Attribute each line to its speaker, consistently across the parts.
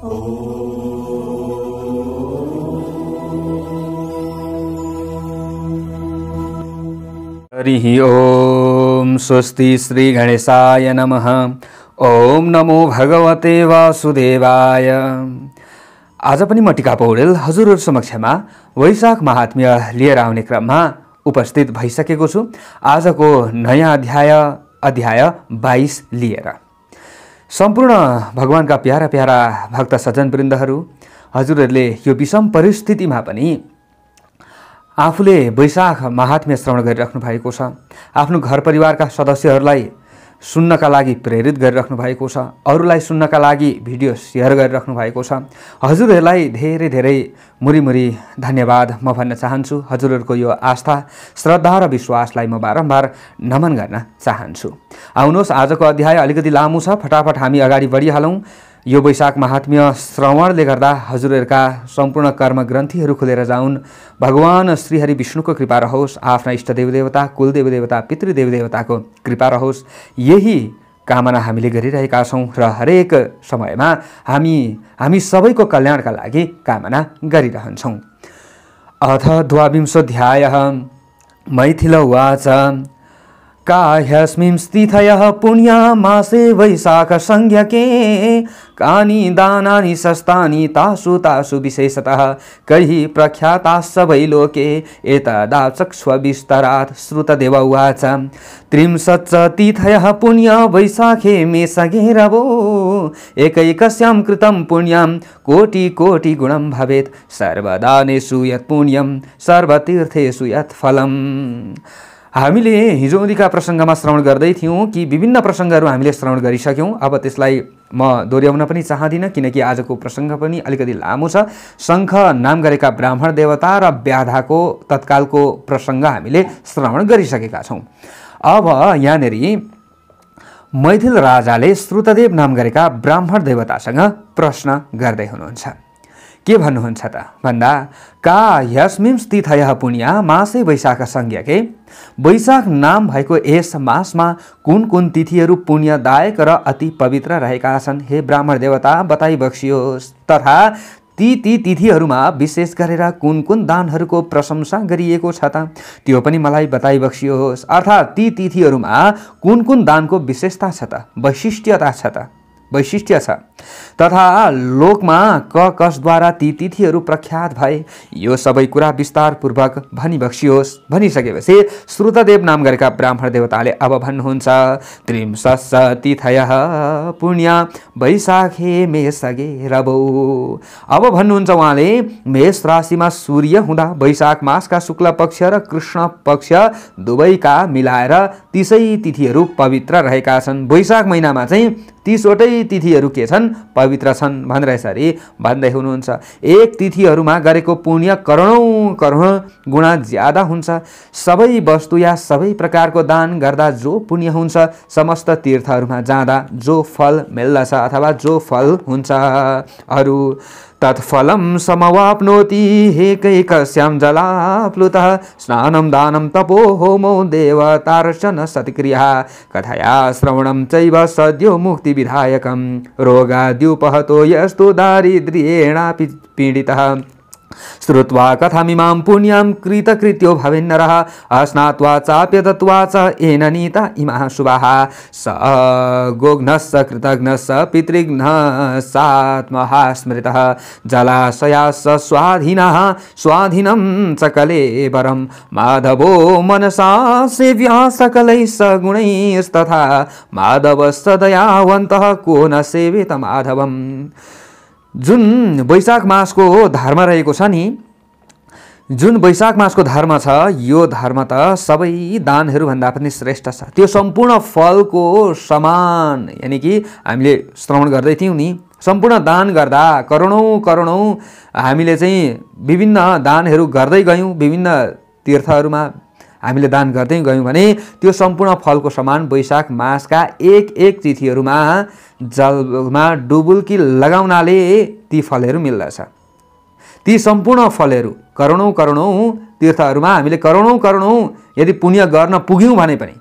Speaker 1: हरि ओम स्वस्ति श्री गणेशाय नमः। ओम नमो भगवते वासुदेवाय। आज पनि म टिका पौडेल हजुरहरु समक्षमा वैशाख महात्म्य लिएर आउने क्रममा उपस्थित भइसकेको छु। आजको नयाँ अध्याय 22 लिएर सम्पूर्ण भगवानका प्यारा प्यारा भक्त सज्जनवृन्दहरू, हजुरहरूले यो विषम परिस्थितिमा पनि आफूले वैशाख महात्म्य श्रवण गरिराख्नु भएको छ। आफ्नो घर परिवारका सदस्यहरूलाई सुन्नका लागि प्रेरित गरिराख्नु भएको छ। अरूलाई सुन्नका लागि भिडियो सेयर गरिराख्नु भएको छ। हजुरहरूलाई धेरै धेरै मुरी धन्यवाद म भन्न चाहन्छु। हजुरहरूको यो आस्था, श्रद्धा र विश्वासलाई म बारम्बार नमन गर्न चाहन्छु। आउनुहोस्, आजको अध्याय अलिकति लामो छ, फटाफट हामी अगाडि बढिहालौँ। यो वैशाख महात्म्य श्रवणले गर्दा हजुरहरूका सम्पूर्ण कर्म ग्रन्थीहरू खुलेर जाउन्। भगवान श्रीहरि विष्णुको कृपा रहोस्, आफ्ना इष्ट देवदेवता, कुलदेवी देवता, पितृदेवी देवताको कृपा रहोस्, यही कामना हामीले गरिरहेका छौँ र हरेक समयमा हामी सबैको कल्याणका लागि कामना गरिरहन्छौँ। अथ द्वाविंशोऽध्यायः। मैथिल उवाच काह्यस्मिं स्थितयः पुण्यामासे वैशाख संज्ञके कानि दानानि सस्तानि तासु विशेषतः कैः प्रख्याताः सवै लोके एतदा चक्ष्वविस्तरात्। श्रुतदेव उवाच त्रिंशच्च तिथयः पुण्य वैशाखे मे सगेरवो एकैकस्यां कृतं पुण्यं कोटि गुणं भवेत् सर्वदानेषु यत् पुण्यं सर्वतीर्थेषु यत् फलम्। हामीले हिजोअघिका प्रसङ्गमा श्रवण गर्दै थियौँ कि विभिन्न प्रसङ्गहरू हामीले श्रवण गरिसक्यौँ। अब त्यसलाई म दोहोऱ्याउन पनि चाहदिनँ, किनकि आजको प्रसङ्ग पनि अलिकति लामो छ। शङ्ख नाम गरेका ब्राह्मण देवता र व्याधाको तत्कालको प्रसङ्ग हामीले श्रवण गरिसकेका छौँ। अब यहाँनेरि मैथिल राजाले श्रुतदेव नाम गरेका ब्राह्मण देवतासँग प्रश्न गर्दै हुनुहुन्छ। के भन्नुहुन्छ त भन्दा का यस्मिं स्थितयः पुण्य मासे वैशाख संज्ञके। वैशाख नाम भएको यस मासमा कुन कुन तिथिहरू पुण्यदायक र अति पवित्र रहेका छन्, हे ब्राह्मण देवता बताइ बक्सियोस्। तथा ती तिथिहरूमा विशेष गरेर कुन कुन दानहरूको प्रशंसा गरिएको छ त त्यो पनि मलाई बताइ बक्सियोस्। अर्थात् ती तिथिहरूमा कुन कुन दानको विशेषता छ त, वैशिष्ट्य छ तथा लोकमा कसद्वारा ती तिथिहरू प्रख्यात भए, यो सबै कुरा विस्तारपूर्वक भनिबक्सियोस्। भनिसकेपछि श्रुतदेव नाम गरेका ब्राह्मण देवताले अब भन्नुहुन्छ त्रिंशस् तिथयः पुण्य वैशाखे मे सगेरवो। अब भन्नुहुन्छ उहाँले मेष राशिमा सूर्य हुँदा वैशाख मासका शुक्ल पक्ष र कृष्ण पक्ष दुवैका मिलाएर 30 तिथिहरू पवित्र रहेका छन्। वैशाख महिनामा चाहिँ 30वटै तिथिहरू के छन्, पवित्र छन् भनेर यसरी भन्दै हुनुहुन्छ। एक तिथिहरूमा गरेको पुण्य करोडौं गुणा ज्यादा हुन्छ। सबै वस्तु या सबै प्रकारको दान गर्दा जो पुण्य हुन्छ, समस्त तीर्थहरूमा जाँदा जो फल मिल्दछ अथवा जो फल हुन्छ, अरू तत्फलं समवाप्नोति एकैकस्यां जलाप्लुतः स्नानं दानं तपो होमो देवतार्चन सत्क्रिया कथया श्रवणं चैव सद्यो मुक्ति विधायकं रोगाद्युपहतो यस्तु दारिद्र्येणापि पीडितः श्रुत्वा कथामिमां पुण्यां कृतकृत्यो भवेन्नरः अस्नात्वा चाप्यदत्वा च येन नीता इमाः शुभाः स गोघ्नश्च कृतघ्नश्च पितृघ्नश्चात्मः स्मृतः जलाशयाश्च स्वाधीनं च कलेवरं माधवो मनसा सेव्यः सकलैः सगुणैस्तथा माधवश्च दयावन्तः को न सेवेत माधवम्। जुन वैशाख मासको धर्म रहेको छ नि, जुन वैशाख मासको धर्म छ, यो धर्म त सबै दानहरूभन्दा पनि श्रेष्ठ छ। त्यो सम्पूर्ण फलको समान, यानि कि हामीले श्रवण गर्दै थियौँ नि, सम्पूर्ण दान गर्दा करोडौं हामीले चाहिँ विभिन्न दानहरू गर्दै गयौँ, विभिन्न तीर्थहरूमा हामीले दान गर्दै गयौँ भने त्यो सम्पूर्ण फलको समान वैशाख मासका एक तिथिहरूमा जलमा डुबुल्की लगाउनाले ती फलहरू मिल्दछ। ती सम्पूर्ण फलहरू करोडौं तीर्थहरूमा हामीले करोडौं यदि पुण्य गर्न पुग्यौँ भने पनि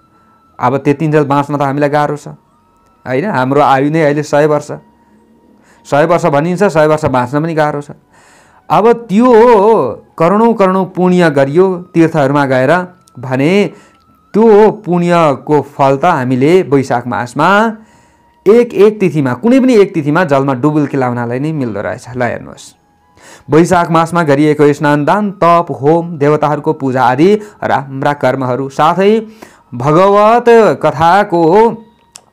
Speaker 1: अब त्यतिन्जेल बाँच्न त हामीलाई गाह्रो छ हैन। हाम्रो आयु नै अहिले 100 वर्ष। 100 वर्ष भनिन्छ, 100 वर्ष बाँच्न पनि गाह्रो छ। अब त्यो करोडौँ करोडौँ पुण्य गरियो तीर्थहरूमा गएर भने त्यो पुण्यको फल त हामीले वैशाख मासमा एक तिथिमा कुनै पनि एक तिथिमा जलमा डुबुल्की लाउनलाई नै मिल्दो रहेछ। ल हेर्नुहोस्, वैशाख मासमा गरिएको स्नान दान तप होम देवताहरूको पूजा आदि राम्रा कर्महरू साथै भगवत कथाको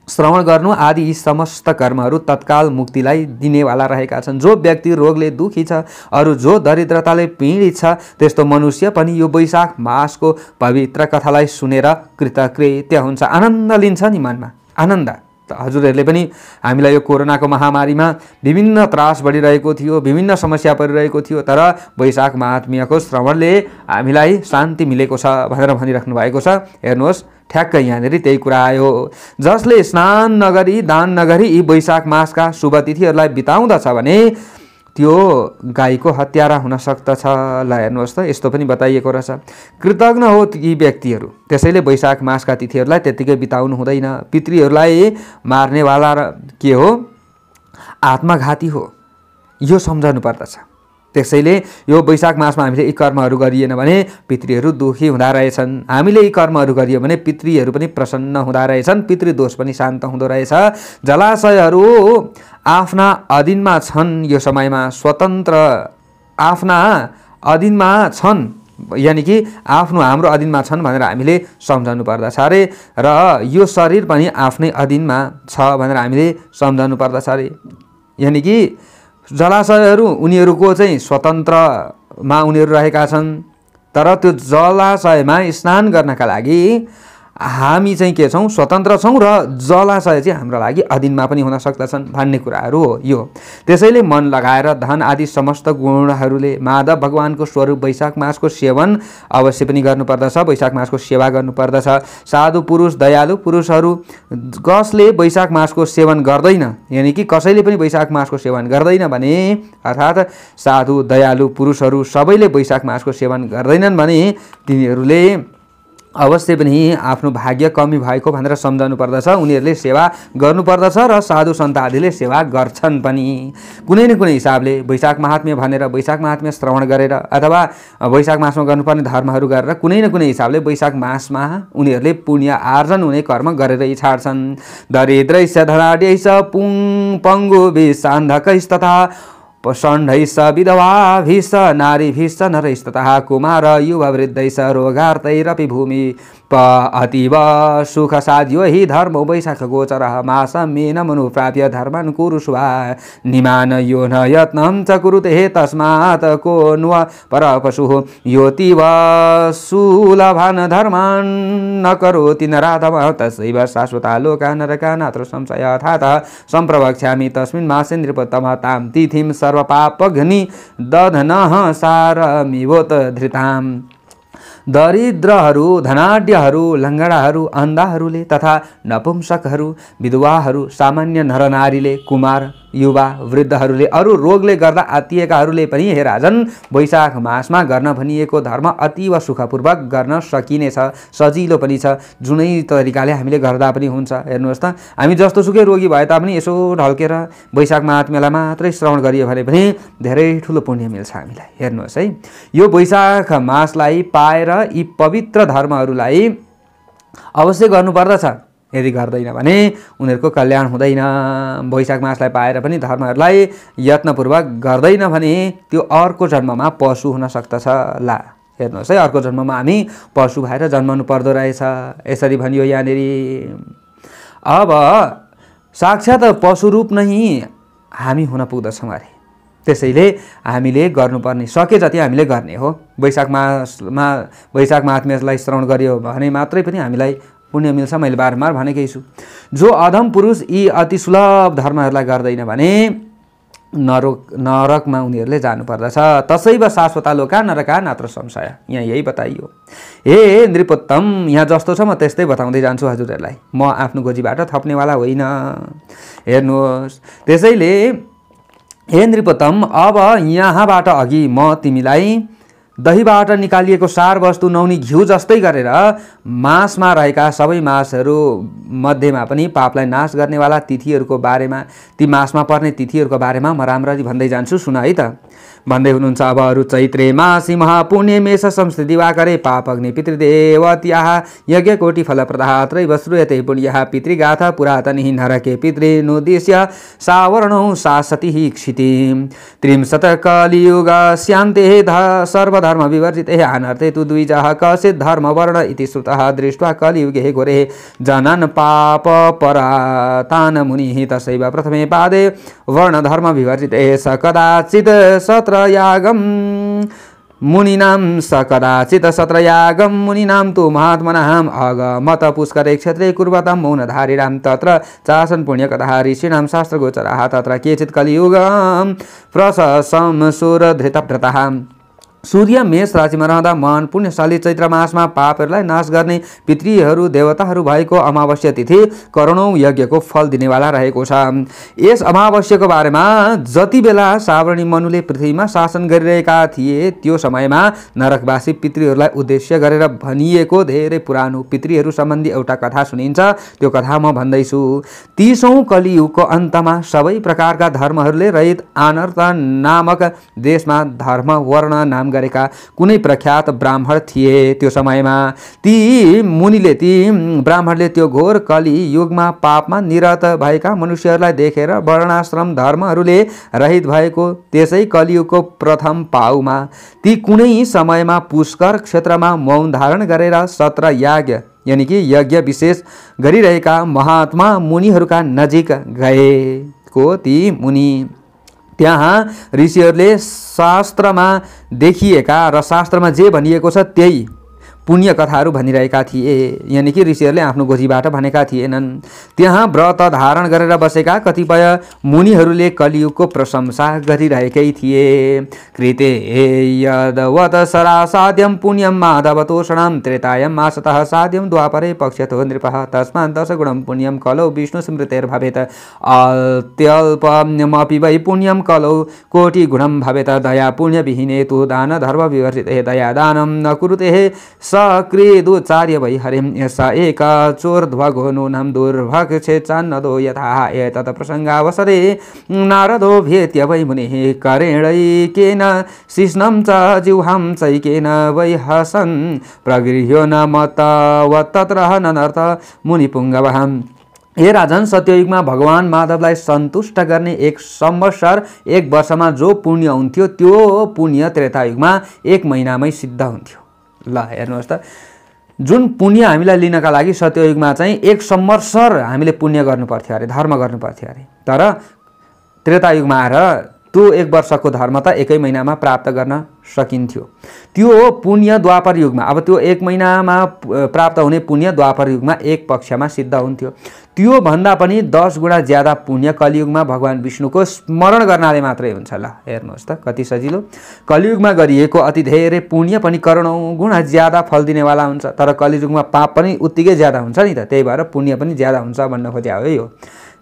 Speaker 1: श्रवण गर्नु आदि यी समस्त कर्महरू तत्काल मुक्तिलाई दिनेवाला रहेका छन्। जो व्यक्ति रोगले दुखी छ, अरू जो दरिद्रताले पीडित छ, त्यस्तो मनुष्य पनि यो वैशाख मासको पवित्र कथालाई सुनेर कृतकृत्य हुन्छ, आनन्द लिन्छ नि मनमा आनन्द। हजुरहरूले पनि हामीलाई यो कोरोनाको महामारीमा विभिन्न त्रास बढिरहेको थियो, विभिन्न समस्या परिरहेको थियो, तर वैशाख महात्म्यको श्रवणले हामीलाई शान्ति मिलेको छ भनेर भनिराख्नु भएको छ। हेर्नुहोस्, ठ्याक्कै यहाँनिर त्यही कुरा आयो। जसले स्नान नगरी दान नगरी यी वैशाख मासका शुभ तिथिहरूलाई बिताउँदछ भने त्यो गाईको हत्यारा हुन सक्दछ। ल हेर्नुहोस् त, यस्तो पनि बताइएको रहेछ। कृतज्ञ हो यी व्यक्तिहरू, त्यसैले वैशाख मासका तिथिहरूलाई त्यत्तिकै बिताउनु हुँदैन। पितृहरूलाई मार्नेवाला के हो? आत्मघाती हो, यो सम्झनु पर्दछ। त्यसैले यो वैशाख मासमा हामीले यी कर्महरू गरिएन भने पितृहरू दुखी हुँदा रहेछन्। हामीले यी कर्महरू गरियो भने पितृहरू पनि प्रसन्न हुँदा रहेछन्, पितृदोष पनि शान्त हुँदो रहेछ। जलाशयहरू आफ्ना अधीनमा छन्, यो समयमा स्वतन्त्र आफ्ना अधीनमा छन्, यानि कि हाम्रो अधीनमा छन् भनेर हामीले सम्झनु पर्दछ अरे। र यो शरीर पनि आफ्नै अधीनमा छ भनेर हामीले सम्झनु पर्दछ अरे। यानि कि जलाशयहरू उनीहरूको चाहिँ स्वतन्त्रमा उनीहरू रहेका छन्, तर त्यो जलाशयमा स्नान गर्नका लागि हामी चाहिँ के छौँ? स्वतन्त्र छौँ, र जलाशय चाहिँ हाम्रो लागि अधीनमा पनि हुन सक्दछन् भन्ने कुराहरू हो यो। त्यसैले मन लगाएर धन आदि समस्त गुणहरूले माधव भगवानको स्वरूप वैशाख मासको सेवन अवश्य पनि गर्नुपर्दछ। वैशाख मासको सेवा गर्नुपर्दछ। साधु पुरुष दयालु पुरुषहरू कसले वैशाख मासको सेवन गर्दैन, यानि कि कसैले पनि वैशाख मासको सेवन गर्दैन भने, अर्थात् साधु दयालु पुरुषहरू सबैले वैशाख मासको सेवन गर्दैनन् भने तिनीहरूले अवश्य पनि आफ्नो भाग्य कमी भएको भनेर सम्झनु पर्दछ। उनीहरूले सेवा गर्नुपर्दछ र साधु सन्त आदिले सेवा गर्छन् पनि। कुनै न कुनै हिसाबले वैशाख महात्म्य भनेर वैशाख महात्म्य श्रवण गरेर अथवा वैशाख मासमा गर्नुपर्ने धर्महरू गरेर कुनै न कुनै हिसाबले वैशाख मासमा उनीहरूले पुण्य आर्जन हुने कर्म गरेरै छाड्छन्। दरिद्रैश्च धनाढ्यैश्च पङ्गुभिस्सान्धकैस्तथा षण्ढैश्च विधवाभिश्च नारीभिश्च नरैस्ततः कुमार युववृद्धैश्च रोगार्तैरपि भूमि अतीव सुखसाध्यो हि धर्मो वैशाख गोचरः मासमेन मनुप्राप्य धर्मान् कुरुष्वा निमान यो न यत्नं च कुरुते तस्मात् को न्व परपशुः योतीव सुलभान् धर्मान् न करोति नराधमः तस्यैव शाश्वता लोका नरका नात्र संशयाथातः सम्प्रवक्ष्यामि तस्मिन् मासे नृपोत्तमः तां तिथिं सर्वपापघ्नि दधनः सारमिवोत धृताम्। दरिद्रहरू धनाढ्यहरू लङ्गडाहरू अन्धाहरूले तथा नपुंसकहरू विधवाहरू सामान्य नरनारीले कुमार युवा वृद्धहरूले अरू रोगले गर्दा आत्तिएकाहरूले पनि हे राजन वैशाख मासमा गर्न भनिएको धर्म अतीव सुखपूर्वक गर्न सकिनेछ, सजिलो पनि छ। जुनै तरिकाले हामीले गर्दा पनि हुन्छ। हेर्नुहोस् त, हामी जस्तो सुकै रोगी भए तापनि यसो ढल्केर वैशाख महात्म्यलाई मात्रै श्रवण गरियो भने पनि धेरै ठुलो पुण्य मिल्छ हामीलाई। हेर्नुहोस् है, यो वैशाख मासलाई पाएर यी पवित्र धर्महरूलाई अवश्य गर्नुपर्दछ। यदि गर्दैन भने उनीहरूको कल्याण हुँदैन। वैशाख मासलाई पाएर पनि धर्महरूलाई यत्नपूर्वक गर्दैन भने त्यो अर्को जन्ममा पशु हुन सक्दछ। ला हेर्नुहोस् है, अर्को जन्ममा हामी पशु भएर जन्मनु पर्दो रहेछ, यसरी भनियो यहाँनिर। अब साक्षात पशु रूप नै हामी हुन पुग्दछौँ अरे। त्यसैले हामीले गर्नुपर्ने सके जति हामीले गर्ने हो। वैशाख महात्म्यलाई श्रवण गरियो भने मात्रै पनि हामीलाई पुण्य मिल्छ। मैले बारम्बार भनेकै छु, जो अधम पुरुष यी अति सुलभ धर्महरूलाई गर्दैन भने नरकमा उनीहरूले जानुपर्दछ। तसैव शाश्वता लोका नरका नात्र संशय, यहाँ यही बताइयो। हे नृपोत्तम, यहाँ जस्तो छ म त्यस्तै बताउँदै जान्छु हजुरहरूलाई, म आफ्नो गोजीबाट थप्नेवाला होइन। हेर्नुहोस्, त्यसैले हे नृपोत्तम, अब यहाँबाट अघि म तिमीलाई दहीबाट निकालिएको सार वस्तु नहुने घिउ जस्तै गरेर मासमा रहेका सबै मासहरू मध्येमा पनि पापलाई नाश गर्नेवाला तिथिहरूको बारेमा, ती मासमा पर्ने तिथिहरूको बारेमा म राम्ररी भन्दै जान्छु, सुन है त। भन्दै हुनुहुन्छ अब अरू चैत्रे मासी महापुण्य मेष संस्थिति दिवाकरे पापग्नि पितृदेवत्याः यज्ञकोटि फलप्रदाः त्रैव श्रूयते पुण्यः पितृगाथा पुरातनिः नरके पितृनुद्दिश्य सावर्णौ शासतिः क्षितिं त्रिंशत् कलियुगस्यान्ते सर्वधर्म विवर्जिते अनर्थे तु द्विजः कश्चित् धर्मवर्ण इति श्रुतः दृष्ट्वा कलियुगे घोरे जनान् पापपरातान् मुनिः तस्यैव प्रथमे पादे वर्णधर्म विवर्जिते स कदाचित् सत्रयागं मुनीनां सकदाचित् मुनीनां तु महात्मनाम् अगमत पुष्करे क्षेत्रे कुर्वतां मौनधारिणां तत्र चासन् पुण्यकथाः ऋषीणां शास्त्रगोचराः तत्र केचित् कलियुगं प्रशंसं सुरधृतव्रतः। सूर्य मेष राशिमा रहँदा महान पुण्यशाली चैत्र मासमा पापहरूलाई नाश गर्ने पितृहरू देवताहरू भएको अमावस्या तिथि करोडौं यज्ञको फल दिनेवाला रहेको छ। यस अमावस्याको बारेमा जति बेला सावर्णी मनुले पृथ्वीमा शासन गरिरहेका थिए त्यो समयमा नरकवासी पितृहरूलाई उद्देश्य गरेर भनिएको धेरै पुरानो पितृहरू सम्बन्धी एउटा कथा सुनिन्छ। त्यो कथा म भन्दैछु। 30औं कलियुगको अन्तमा सबै प्रकारका धर्महरूले रहित आनर्त नामक देशमा धर्म वर्ण नाम गरेका कुनै प्रख्यात ब्राह्मण थिए। त्यो समयमा ती ब्राह्मणले त्यो घोर कलि युगमा पापमा निरत भएका मनुष्यहरूलाई देखेर वर्णाश्रम धर्महरूले रहित भएको त्यसै कलियुगको प्रथम पाउमा ती कुनै समयमा पुष्कर क्षेत्रमा मौन धारण गरेर सत्र याग यानी कि यज्ञ विशेष गरिरहेका महात्मा मुनिहरूका नजिक गएको ती मुनि त्यहाँ ऋषिहरूले शास्त्रमा देखिएका र शास्त्रमा जे भनिएको छ त्यही पुण्य कथाहरू भनिरहेका थिए। यानी कि ऋषिहरूले आफ्नो गोजीबाट भनेका थिएनन्। त्यहाँ व्रत धारण गरेर बसेका कतिपय मुनिहरूले कलियुगको प्रशंसा गरिरहेकै थिए। कृते यदवत सरा साध्यम पुण्यम माधव तोषणम त्रेतायम मासतः साध्यम द्वापरे पक्षतो नृपः तस्मात् दशगुणं पुण्यम कलौ विष्णु स्मृतेर्भवेत् अत्यल्पमपि वै पुण्यम कलौ कोटिगुणं भवेत् दया पुण्यविहीने तु दान धर्म विवर्जिते दया दानं न कुरुते सक्रीदुचार्य वै हरिं स एक चोर्ध्वगो नूनं दुर्भक्षे चान्नदो यथा एतत् प्रसंगावसरे नारदो भेत्य वै मुनिः करेणैकेन शिष्णं च जिह्वां चैकेन वै हसन् प्रगृह्यो न मतवत्तत्र ननर्थ मुनिपुङ्गवः। हे राजन, सत्ययुगमा भगवान माधवलाई सन्तुष्ट गर्ने 1 संवत्सर 1 वर्षमा जो पुण्य हुन्थ्यो त्यो पुण्य त्रेतायुगमा 1 महिनामै सिद्ध हुन्थ्यो। ल हेर्नुहोस् त, जुन पुण्य हामीलाई लिनका लागि सत्ययुगमा चाहिँ 1 संवत्सर हामीले पुण्य गर्नुपर्थ्यो अरे, धर्म गर्नुपर्थ्यो अरे। तर त्रेतायुगमा आएर त्यो 1 वर्षको धर्म त 1 महिनामा प्राप्त गर्न सकिन्थ्यो। त्यो पुण्य द्वापर युगमा, अब त्यो 1 महिनामा प्राप्त हुने पुण्य द्वापर युगमा 1 पक्षमा सिद्ध हुन्थ्यो। त्यो भन्दा पनि 10 गुणा ज्यादा पुण्य कलियुगमा भगवान विष्णुको स्मरण गर्नाले मात्रै हुन्छ। ल हेर्नुहोस् त कति सजिलो। कलियुगमा गरिएको अति धेरै पुण्य पनि करोडौं गुणा ज्यादा फल दिनेवाला हुन्छ। तर कलियुगमा पाप पनि उत्तिकै ज्यादा हुन्छ नि त, त्यही भएर पुण्य पनि ज्यादा हुन्छ भन्न खोजे हो यो।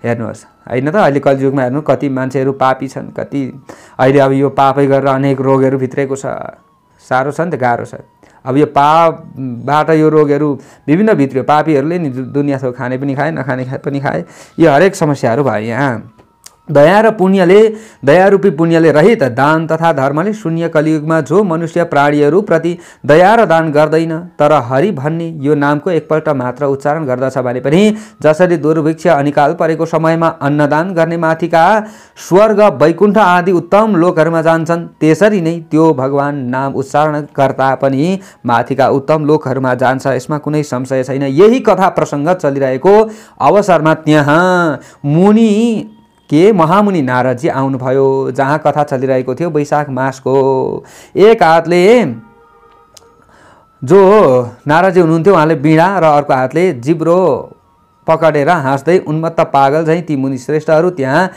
Speaker 1: हेर्नुहोस् हैन त, अहिले कलियुगमा हेर्नु कति मान्छेहरू पापी छन्, कति अहिले अब यो पापै गरेर अनेक रोगहरू भित्रेको छ। साह्रो छ नि त, गाह्रो छ। अब यो पापबाट यो रोगहरू विभिन्न भित्रियो। पापीहरूले नि दुनिया थोक खाने पनि खाए, नखाने पनि खाए। यो हरेक समस्याहरू भयो यहाँ। दया र पुण्यले, दयारूपी पुण्यले रहित दान तथा धर्मले शून्य कलियुगमा जो मनुष्य प्राणीहरू प्रति दया र दान गर्दैन तर हरि भन्ने यो नामको एकपल्ट मात्र उच्चारण गर्दछ भने पनि जसरी दुर्भिक्ष अनिकाल परेको समयमा अन्नदान गर्ने माथिका स्वर्ग वैकुण्ठ आदि उत्तम लोकहरूमा जान्छन्, त्यसरी नै त्यो भगवान नाम उच्चारण गर्दा पनि माथिका उत्तम लोकहरूमा जान्छ। यसमा कुनै संशय छैन। यही कथा प्रसङ्ग चलिरहेको अवसरमा त्यहाँ महामुनि नारदजी आउनुभयो। जहाँ कथा चलिरहेको थियो वैशाख मासको। एक हातले जो नारदजी हुनुहुन्थ्यो उहाँले बीडा र अर्को हातले जिब्रो पकडेर हाँस्दै उन्मत्त पागल झैँ ती मुनि श्रेष्ठहरू त्यहाँ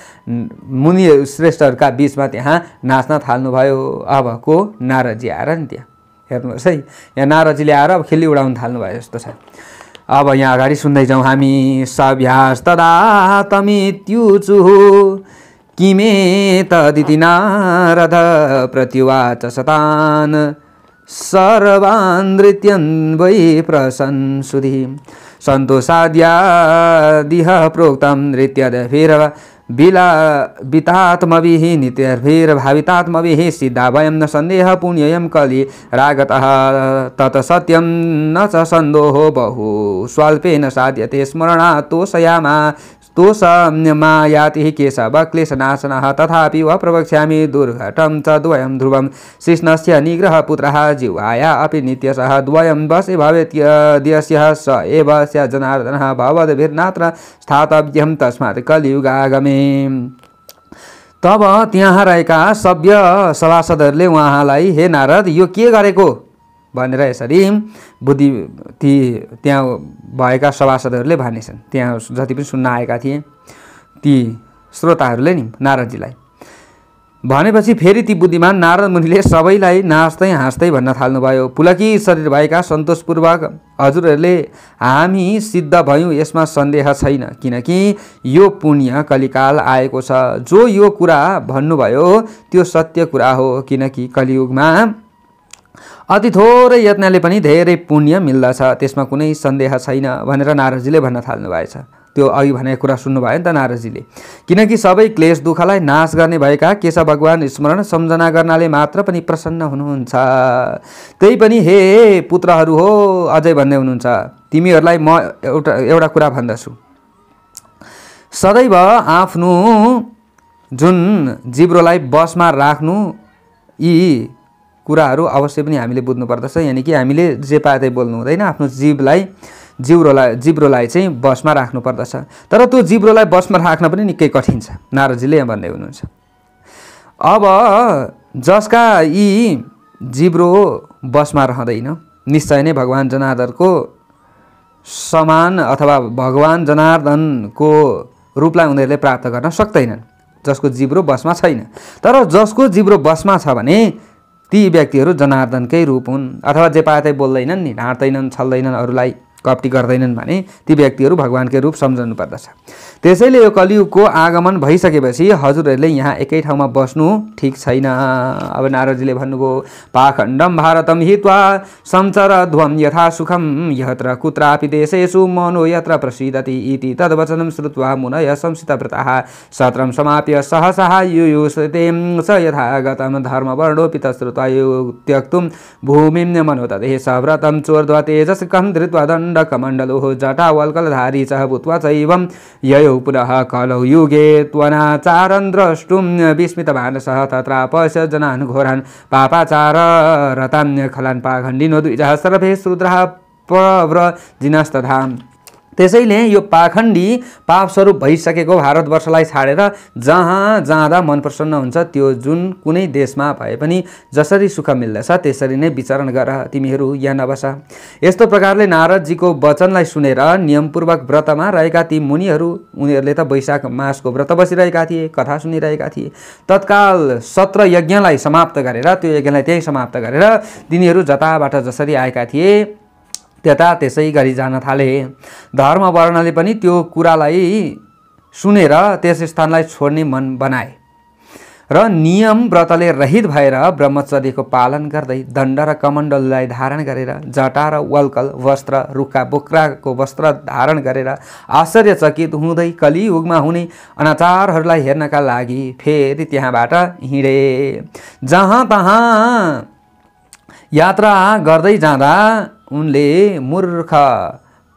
Speaker 1: मुनि श्रेष्ठहरूका बीचमा त्यहाँ नाच्न थाल्नुभयो। अब को नारदजी आएर नि त्यहाँ हेर्नुहोस् है, यहाँ नारदजीले आएर अब खिल्ली उडाउन थाल्नुभयो जस्तो छ। अब यहाँ अगाडि सुन्दै जाउँ हामी। सभ्यास तदा तमित्युचु किमे तदिति नारद प्रत्युवाच सतान् सर्वान् नृत्यं वै प्रशंसुधि सन्तोषाद्यादिह प्रोक्तं नृत्यदभिर्व बितात्मभिः नित्यभिर्भावितात्मभिः सिद्धा वयं न सन्देह पुण्ययं कलि रागतः तत् सत्यं न च सन्दोहो बहु स्वल्पेन साध्यते स्मरणात् तोषमायातिः केशवक्लेशनाशनः तथापि व प्रवक्ष्यामि दुर्घटं च द्वयं ध्रुवं शिष्णस्य निग्रहपुत्रः जिह्वाया अपि नित्यशः द्वयं वशे भवेत्यस्य स एव स जनार्दनः भवद्भिर्नात्र स्थातव्यं तस्मात् कलियुगागमे। तब त्यहाँ रहेका सभ्य सभासदहरूले उहाँलाई हे नारद यो के गरेको भनेर यसरी बुद्धि त्यहाँ भएका सभासदहरूले भनेछन्। त्यहाँ जति पनि सुन्न आएका थिए ती श्रोताहरूले नि नारदजीलाई भनेपछि फेरि ती बुद्धिमान नारद मुनिले सबैलाई नाच्दै हाँस्दै भन्न थाल्नुभयो, पुलकी शरीर भएका सन्तोषपूर्वक हजुरहरूले हामी सिद्ध भयौँ यसमा सन्देह छैन, किनकि यो पुण्य कलिकाल आएको छ। जो यो कुरा भन्नुभयो त्यो सत्य कुरा हो, किनकि कलियुगमा अति थोरै यत्नले पनि धेरै पुण्य मिल्दछ, त्यसमा कुनै सन्देह छैन भनेर नारदजीले भन्न थाल्नुभएछ। त्यो अघि भनेको कुरा सुन्नुभयो नि त नारदजीले, किनकि सबै क्लेश दुःखलाई नाश गर्ने भएका केशव भगवान स्मरण सम्झना गर्नाले मात्र पनि प्रसन्न हुनुहुन्छ। त्यही पनि हे पुत्रहरू हो अझै भन्दै हुनुहुन्छ, तिमीहरूलाई म एउटा कुरा भन्दछु, सदैव आफ्नो जुन जिब्रोलाई बसमा राख्नु यी कुराहरू अवश्य पनि हामीले बुझ्नु पर्दछ। यानि कि हामीले जे पाए त्यही बोल्नु हुँदैन, आफ्नो जिब्रोलाई चाहिँ बसमा राख्नु पर्दछ। तर त्यो जिब्रोलाई बसमा राख्न पनि निकै कठिन छ, नारदजीले यहाँ भन्दै हुनुहुन्छ। अब जसका यी जिब्रो बसमा रहँदैन निश्चय नै भगवान जनार्दनको समान अथवा भगवान जनार्दनको रूपलाई उनीहरूले प्राप्त गर्न सक्दैनन्, जसको जिब्रो बसमा छैन। तर जसको जिब्रो बसमा छ भने ती व्यक्तिहरू जनार्दनकै रूप हुन्, अथवा जे पाए त्यही बोल्दैनन् नि, ढाँट्दैनन्, छल्दैनन्, अरूलाई कपटी गर्दैनन् भने ती व्यक्तिहरू भगवानकै रूप सम्झनु पर्दछ। त्यसैले यो कलियुगको आगमन भइसकेपछि हजुरहरूले यहाँ एकै ठाउँमा बस्नु ठिक छैन। अब नारदजीले भन्नुभयो, पाखण्डम भारतम हित्वा संचरध्वं यथा सुखम यत्र कुत्रापि देशेषु मनो यत्र प्रसीदति इति तद्वचनं श्रुत्वा मुनयः संसितव्रताः सत्रं समाप्य सहसः युयुस्ते स यथा गतं धर्मवर्णोऽपि तच्छ्रुत्वा त्यक्तुं भूमिं मनोतदेह सव्रतं चोर्ध्वा तेजस्कं धृत्वा दण्डकमण्डलो जटावल्कलधारी च भूत्वा चैवं ययो पुनः कलौ युगे त्वनाचारं द्रष्टुं विस्मितमानसः तत्रापश्य जनान् घोरान् पापाचार रतान् खलान् पाखण्डिनो द्विजः सर्वे शूद्रः प्रव्रजिनस्तथा। त्यसैले यो पाखण्डी पापस्वरूप भइसकेको भारतवर्षलाई छाडेर जहाँ जाँदा मन प्रसन्न हुन्छ त्यो जुन कुनै देशमा भए पनि जसरी सुख मिल्दछ त्यसरी नै विचरण गर, तिमीहरू यहाँ नबस। यस्तो प्रकारले नारदजीको वचनलाई सुनेर नियमपूर्वक व्रतमा रहेका ती मुनिहरू, उनीहरूले त वैशाख मासको व्रत बसिरहेका थिए, कथा सुनिरहेका थिए, तत्काल सत्र यज्ञलाई समाप्त गरेर त्यो यज्ञलाई त्यही समाप्त गरेर तिनीहरू जताबाट जसरी आएका थिए त्यता त्यसै गरी जान थाले। धर्मवर्णले पनि त्यो कुरालाई सुनेर त्यस स्थानलाई छोड्ने मन बनाए र नियम व्रतले रहित भएर ब्रह्मचर्यको पालन गर्दै दण्ड र कमण्डललाई धारण गरेर जटा र वल्कल वस्त्र रुखा बोक्राको वस्त्र धारण गरेर आश्चर्यचकित हुँदै कलियुगमा हुने अनाचारहरूलाई हेर्नका लागि फेरि त्यहाँबाट हिँडे। जहाँ तहाँ यात्रा गर्दै जाँदा उनले मूर्ख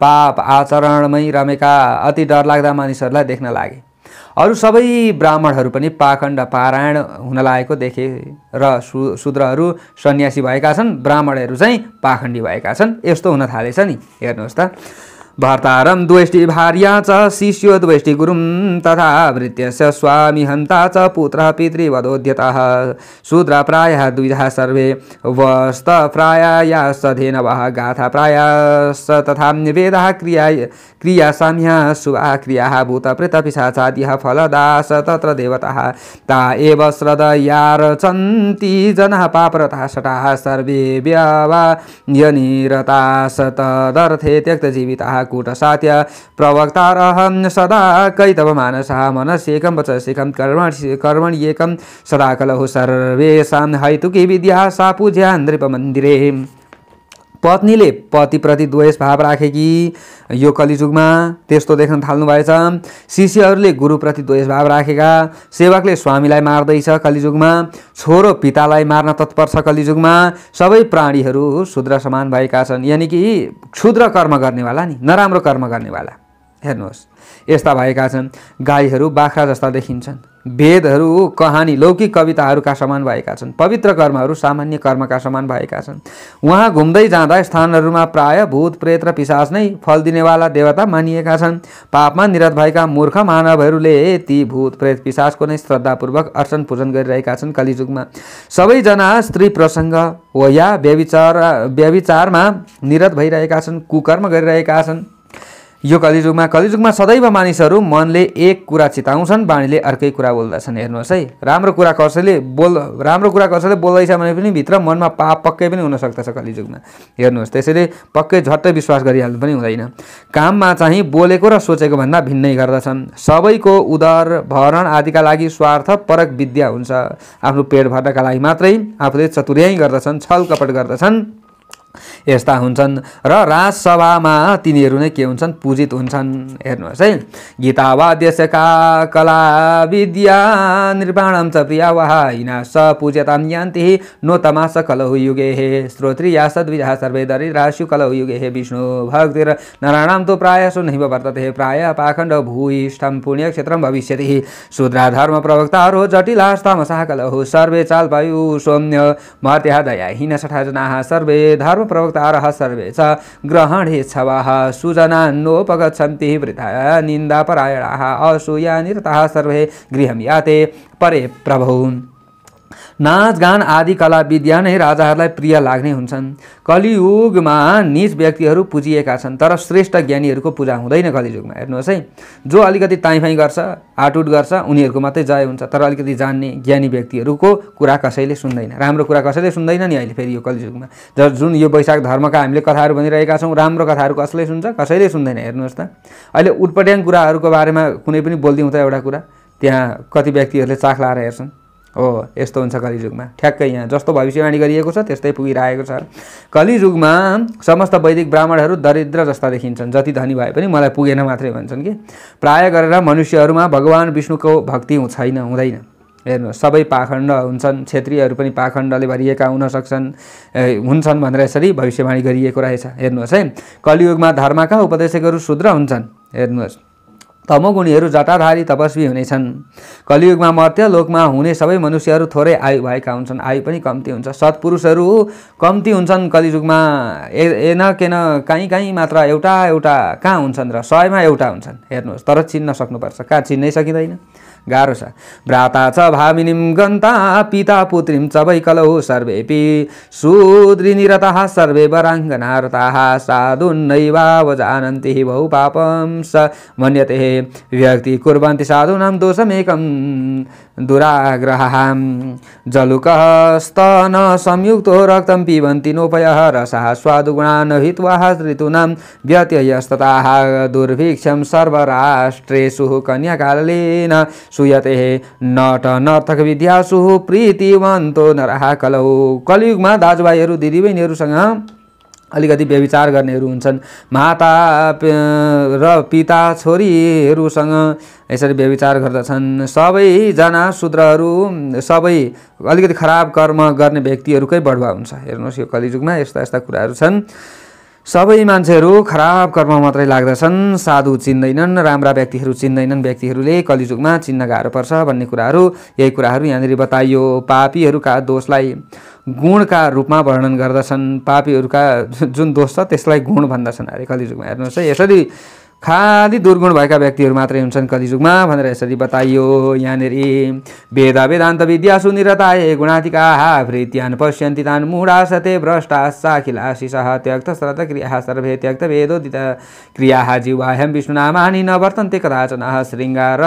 Speaker 1: पाप आचरणमै रमेका अति डरलाग्दा मानिसहरूलाई देख्न लागे। अरू सबै ब्राह्मणहरू पनि पाखण्ड पारायण हुन लागेको देखे र शूद्रहरू सन्यासी भएका छन्, ब्राह्मणहरू चाहिँ पाखण्डी भएका छन्। यस्तो हुन थालेछ नि, हेर्नुहोस् त। भर्तारं द्वेष्टि भार्या च शिष्यो द्वेष्टि गुरुं तथा भृत्यस्य स्वामी हन्ता च पुत्रः पितृवधोद्यतः शूद्रा प्रायः द्विधा सर्वे वस्त प्रायास धेनवः गाथा प्रायास तथा वेदः क्रिया साम्यः शुभा क्रियाः भूतप्रेतपिशाचाद्यः फलदास तत्र देवताः ता एव श्रद्धयार्चन्ति जनः पापरताः शटाः सर्वे व्यवायनिरताः तदर्थे त्यक्तजीविताः कूटसात्य प्रवक्तारहं सदा कैतव मानसः मनस्येकं वचस्येकं कर्मण्येकं सदा कलहु सर्वेषां हैतुकी विद्या सा पूज्या नृपमन्दिरे। पत्नीले पतिप्रति द्वेष भाव राखेकी यो कलिजुगमा त्यस्तो देख्न थाल्नुभएछ। शिष्यहरूले गुरुप्रति द्वेष भाव राखेका, सेवकले स्वामीलाई मार्दैछ कलिजुगमा, छोरो पितालाई मार्न तत्पर छ कलिजुगमा। सबै प्राणीहरू शूद्र समान भएका छन्, यानि कि क्षुद्र कर्म गर्नेवाला नि, नराम्रो कर्म गर्नेवाला। हेर्नुहोस् यस्ता भएका छन्। गाईहरू बाख्रा जस्ता देखिन्छन्। वेदहरू कहानी लौकिक कविताहरूका समान भएका छन्। पवित्र कर्महरू सामान्य कर्मका समान भएका छन्। उहाँ घुम्दै जाँदा स्थानहरूमा प्राय भूत प्रेत र पिशाच नै फल दिनेवाला देवता मानिएका छन्। पापमा निरत भएका मूर्ख मानवहरूले ती भूत प्रेत पिशाचको नै श्रद्धापूर्वक अर्चन पूजन गरिरहेका छन् कलिजुगमा। सबैजना स्त्री प्रसङ्ग वा या व्यभिचारमा निरत भइरहेका छन्, कुकर्म गरिरहेका छन्। यो कलिजुगमा सदैव मानिसहरू मनले एक कुरा चिताउँछन्, बाणीले अर्कै कुरा बोल्दछन्। हेर्नुहोस् है, राम्रो कुरा कसैले बोल्दैछ भने पनि भित्र मनमा पाप पक्कै पनि हुन सक्दछ कलिजुगमा। हेर्नुहोस्, त्यसैले पक्कै झट्टै विश्वास गरिहाल्नु पनि हुँदैन। काममा चाहिँ बोलेको र सोचेको भन्दा भिन्नै गर्दछन्। सबैको उदर भरण आदिका लागि स्वार्थपरक विद्या हुन्छ। आफ्नो पेट भर्नका लागि मात्रै आफूले चतुर्याइ गर्दछन्, छल कपट गर्दछन्। यस्ता हुन्छन् र राजसभामा तिनीहरू नै के हुन्छन्? पूजित हुन्छन्। हेर्नुहोस् है, गीतावाद्यस्य कला विद्या निर्वाणं च प्रियावः हिना स पूज्यतां यान्ति नो तमास कलहु युगे हे श्रोत्रिया सद्विजः सर्वे दरिद्राशु कलहु युगे हे विष्णु भक्तिर नराणां तु प्रायसु नैव वर्तते प्राय पाखण्ड भूयिष्ठं पुण्यक्षेत्रं भविष्यति शूद्रा धर्म प्रवक्तारो जटिलास्तामसः कलहु सर्वे चाल्पायु सौम्य मर्त्याः दयाहीन सठा जनाः सर्वे धर्म प्रवक्तारः सर्वे च ग्रहणे छवाः सुजनान्नोपगच्छन्ति वृथा निन्दापरायणाः असूयानिरताः सर्वे गृहं याते परे प्रभु। नाचगान आदि कला विद्या नै राजाहरूलाई प्रिय लाग्ने हुन्छन्। कलियुगमा नीच व्यक्तिहरू पुजिएका छन्, तर श्रेष्ठ ज्ञानीहरूको पूजा हुँदैन कलियुगमा। हेर्नुहोस् है, जो अलिकति ताइफाइ गर्छ, आटुट गर्छ, उनीहरूको मात्रै जय हुन्छ। तर अलिकति जान्ने ज्ञानी व्यक्तिहरूको कुरा कसैले सुन्दैन, राम्रो कुरा कसैले सुन्दैन नि अहिले फेरि यो कलियुगमा। जुन यो वैशाख धर्मका हामीले कथाहरू भनिरहेका छौँ, राम्रो कथाहरू कसैले सुन्छ? कसैले सुन्दैन। हेर्नुहोस् त, अहिले उटपट्याङ कुराहरूको बारेमा कुनै पनि बोलिदिउँ त एउटा कुरा, त्यहाँ कति व्यक्तिहरूले चाख लाएर हेर्छन्। हो, यस्तो हुन्छ कलियुगमा। ठ्याक्कै यहाँ जस्तो भविष्यवाणी गरिएको छ त्यस्तै पुगिरहेको छ। कलियुगमा समस्त वैदिक ब्राह्मणहरू दरिद्र जस्ता देखिन्छन्। जति धनी भए पनि मलाई पुगेन मात्रै भन्छन् कि। प्राय गरेर मनुष्यहरूमा भगवान विष्णुको भक्ति हुँदैन। हेर्नुहोस्, सबै पाखण्ड हुन्छन्। क्षेत्रीयहरू पनि पाखण्डले भरिएका हुन्छन् भनेर यसरी भविष्यवाणी गरिएको रहेछ। हेर्नुहोस् है, कलियुगमा धर्मका उपदेशकहरू शूद्र हुन्छन्। हेर्नुहोस्, तमोगुणीहरू जटाधारी तपस्वी हुनेछन्। कलियुगमा मर्त्य लोकमा हुने सबै मनुष्यहरू थोरै आयु भएका हुन्छन्, आयु पनि कम्ती हुन्छ। सत्पुरुषहरू कम्ती हुन्छन् कलियुगमा। केन काहीँ मात्र एउटा कहाँ हुन्छन् र 100मा एउटा हुन्छन्। हेर्नुहोस्, तर चिन्न सक्नुपर्छ, कहाँ चिन्नै सकिँदैन, गाह्रो छ। भ्राता च भामिनीं गन्ता पिता पुत्रीं च वै कलौ सर्वेपि शूद्रिनिरताः सर्वे वराङ्गनारताः साधुन्नैवावजानन्ति बहु पापं स मन्यते व्यक्ति कुर्वन्ति साधूनां दोषमेकं दुराग्रहः जलुकः स्तन संयुक्तो रक्तं पिबन्ति नोपयः रसः स्वादुगुणान् हित्वा ऋतूनां व्यत्ययस्तताः दुर्भिक्षं सर्वराष्ट्रेषु कन्याकालेन सुयते नट नर्तक विद्यासु प्रीतिवन्तो नरः कलौ। कलियुगमा दाजुभाइहरू दिदीबहिनीहरूसँग अलिकति व्यभिचार गर्नेहरू हुन्छन्। माता र पिता छोरीहरूसँग यसरी व्यभिचार गर्दछन्। सबैजना शूद्रहरू सबै अलिकति खराब कर्म गर्ने व्यक्तिहरूकै बढुवा हुन्छ। हेर्नुहोस्, यो कलियुगमा यस्ता कुराहरू छन्। सबै मान्छेहरू खराब कर्म मात्रै लाग्दछन्, साधु चिन्दैनन्, राम्रा व्यक्तिहरू चिन्दैनन्। व्यक्तिहरूले कलियुगमा चिन्न गाह्रो पर्छ भन्ने कुराहरू, यही कुराहरू यहाँनिर बताइयो। पापीहरूका दोषलाई गुणका रूपमा वर्णन गर्दछन्। पापीहरूका जुन दोष छ त्यसलाई गुण भन्दछन् अरे कलियुगमा। हेर्नुहोस् है, यसरी खालि दुर्गुण भएका व्यक्तिहरू मात्रै हुन्छन् कलिजुगमा भनेर यसरी बताइयो यहाँनिर। वेद वेदान्त विद्यासु निरताये गुणाधिकाः भृत्यान् पश्यन्ति तान् मूढासते भ्रष्टाश्चाखिलाशिषः त्यक्त श्रद्ध क्रियाः सर्वे त्यक्त वेदोदित क्रियाः जीवाह्यं विष्णुनामानि न वर्तन्ते कदाचनः शृङ्गार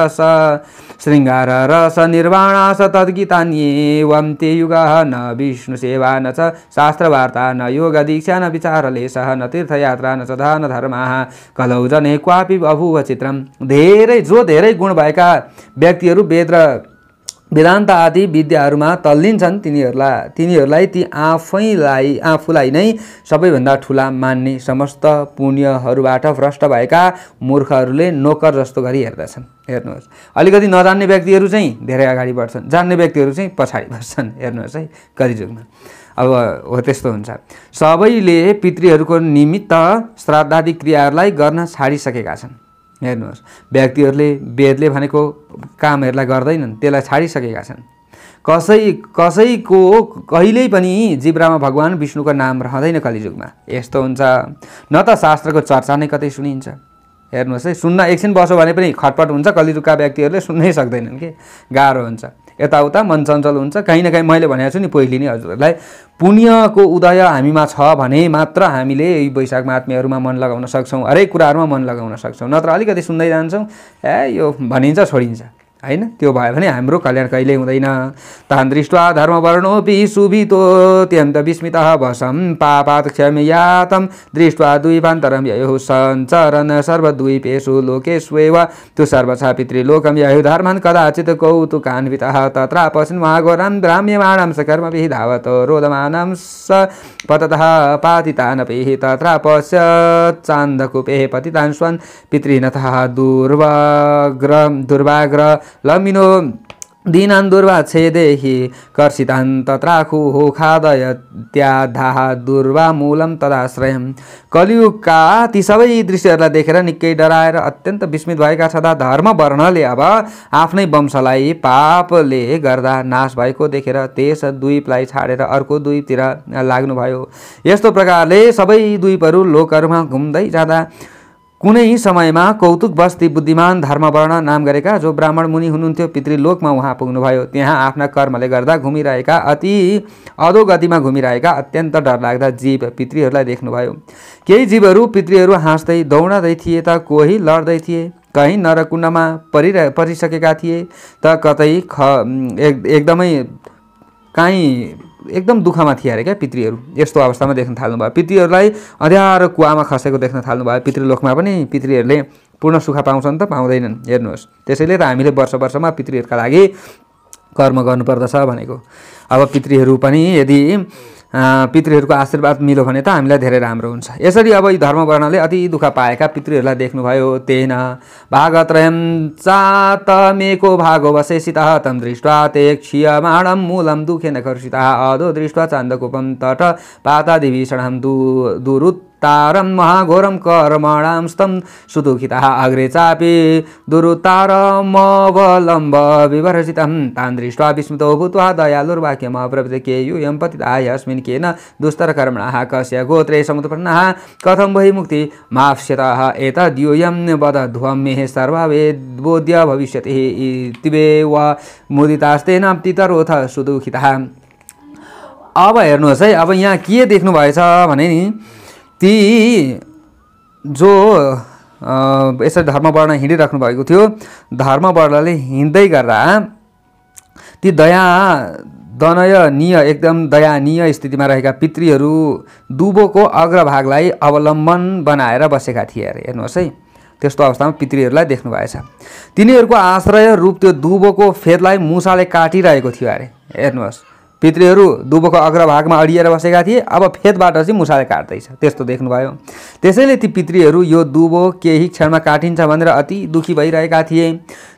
Speaker 1: रस निर्वाणास तद्गीतान्येवं ते युगः न विष्णुसेवा न च शास्त्रवार्ता न योग दीक्षा न विचारलेशः न तीर्थयात्रा न च दान धर्माः कलौ जने क्वापि बभुव चित्रम। धेरै गुण भएका व्यक्तिहरू वेद र वेदान्त आदि विद्याहरूमा तल्लिन्छन् तिनीहरूलाई ती आफूलाई नै सबैभन्दा ठुला मान्ने समस्त पुण्यहरूबाट भ्रष्ट भएका मूर्खहरूले नोकर जस्तो गरी हेर्दछन्। हेर्नुहोस्, अलिकति नजान्ने व्यक्तिहरू चाहिँ धेरै अगाडि बढ्छन्, जान्ने व्यक्तिहरू चाहिँ पछाडि बस्छन्। हेर्नुहोस् है, कलिजुगमा अब हो त्यस्तो हुन्छ। सबैले पितृहरूको निमित्त श्राद्धादि क्रियाहरूलाई गर्न छाडिसकेका छन्। हेर्नुहोस्, व्यक्तिहरूले वेदले भनेको कामहरूलाई गर्दैनन्, त्यसलाई छाडिसकेका छन्। कसैको कहिल्यै पनि जिब्रामा भगवान् विष्णुको नाम रहँदैन कलिजुगमा। यस्तो हुन्छ। न त शास्त्रको चर्चा नै कतै सुनिन्छ। हेर्नुहोस् है, सुन्न एकछिन बस्यो भने पनि खटपट हुन्छ। कलिजुगका व्यक्तिहरूले सुन्नै सक्दैनन् कि गाह्रो हुन्छ, यताउता मन चञ्चल हुन्छ। कहीँ न कहीँ मैले भनेको छु नि पहिले नै हजुरहरूलाई, पुण्यको उदय हामीमा छ भने मात्र हामीले यी वैशाख महात्म्यहरूमा मन लगाउन सक्छौँ, हरेक कुराहरूमा मन लगाउन सक्छौँ। नत्र अलिकति सुन्दै जान्छौँ, यो भनिन्छ छोडिन्छ हैन, त्यो भयो भने हाम्रो कल्याण कहिल्यै हुँदैन। तान् दृष्ट्वा धर्मवर्णोऽपि सुभितोऽत्यन्त विस्मितः वशं पापात् क्षम्यातं दृष्ट्वा द्वीपान्तरं ययुः सञ्चरन् सर्वद्वीपेषु लोकेष्वेव तु सर्वथा पितृलोकं ययुः धर्मान् कदाचित् कौतुकान्वितः तत्रापश्यन् महाघोरं भ्राम्यमाणं सकर्मभिः धावतो रोदमानं स पततः पातितानपि तत्रापश्यच्चान्दकूपे पतितान् स्वन् पितॄनथः दुर्वाग्र लम्बिनो दीनान् दुर्वाच्छेदेहि कर्षितान् तत्राखुः खादयत्याधाः दुर्वामूलं तदाश्रयम्। कलियुगका ती सबै दृश्यहरूलाई देखेर निकै डराएर अत्यन्त विस्मित भएका छँदा धर्म वर्णले अब आफ्नै वंशलाई पापले गर्दा नाश भएको देखेर त्यस द्वीपलाई छाडेर अर्को द्वीपतिर लाग्नुभयो। यस्तो प्रकारले सबै द्वीपहरू लोकहरूमा घुम्दै जाँदा कुनै समयमा कौतुकवश ती बुद्धिमान धर्मवर्ण नाम गरेका जो ब्राह्मण मुनि हुनुहुन्थ्यो पितृलोकमा उहाँ पुग्नुभयो। त्यहाँ आफ्ना कर्मले गर्दा घुमिरहेका अति अधोगतिमा घुमिरहेका अत्यन्त डरलाग्दा जीव पितृहरूलाई देख्नुभयो। केही जीवहरू पितृहरू हाँस्दै दौडँदै थिए त कोही लड्दै थिए, कहीँ नरकुण्डमा परिसकेका थिए त कतै एकदमै काहीँ एकदम दुःखमा थिए अरे क्या पितृहरू। यस्तो अवस्थामा देख्न थाल्नुभयो। पितृहरूलाई अँध्यारो कुवामा खसेको देख्न थाल्नुभयो। पितृलोकमा पनि पितृहरूले पूर्ण सुख पाउँछन् त पाउँदैनन्। हेर्नुहोस्, त्यसैले त हामीले वर्षमा पितृहरूका लागि कर्म गर्नुपर्दछ भनेको। अब पितृहरू पनि यदि पितृहरूको आशीर्वाद मिल्यो भने त हामीलाई धेरै राम्रो हुन्छ। यसरी अब यी धर्मवर्णले अति दुःख पाएका पितृहरूलाई देख्नुभयो। तेन भागत्रयं चातमेको भागो वशेषितः तं दृष्ट्वा ते क्षीयमाणं मूलं दुःखेन कर्षितः अधो दृष्ट्वा चान्दकूपं तट पातादिभीषणं दुरुत्तारं महाघोरं कर्मणां स्तं सुदुःखितः अग्रे चापि दुरुत्तारमवलम्ब विवर्जितं तान् दृष्ट्वा विस्मितो भूत्वा दयालुर्वाक्यम् अब्रवीत् केयूयं पतिता यस्मिन् केन दुस्तरकर्मणः कस्य गोत्रे समुत्पन्नः कथं बहिमुक्ति माप्स्यतः एतद्यूयं वदध्वं मे सर्ववेद्बोध्य भविष्यति इतिवेव मुदितास्तेन पितरोऽथ सुदुःखितः। अब हेर्नुहोस् है, अब यहाँ के देख्नु भएछ भने नि ती जो यसरी धर्मवर्ण हिँडिराख्नु भएको थियो, धर्मवर्णले हिँड्दै गर्दा ती एकदम दयनीय स्थितिमा रहेका पितृहरू दुबोको अग्रभागलाई अवलम्बन बनाएर बसेका थिए अरे। हेर्नुहोस् है, त्यस्तो अवस्थामा पितृहरूलाई देख्नु भएछ। तिनीहरूको आश्रय रूप त्यो दुबोको फेदलाई मुसाले काटिरहेको थियो अरे। हेर्नुहोस्, पितृहरू दुबोको अग्रभागमा अडिएर बसेका थिए, अब फेदबाट चाहिँ मुसाले काट्दैछ, त्यस्तो देख्नुभयो। त्यसैले ती पितृहरू यो दुबो केही क्षणमा काटिन्छ भनेर अति दुःखी भइरहेका थिए।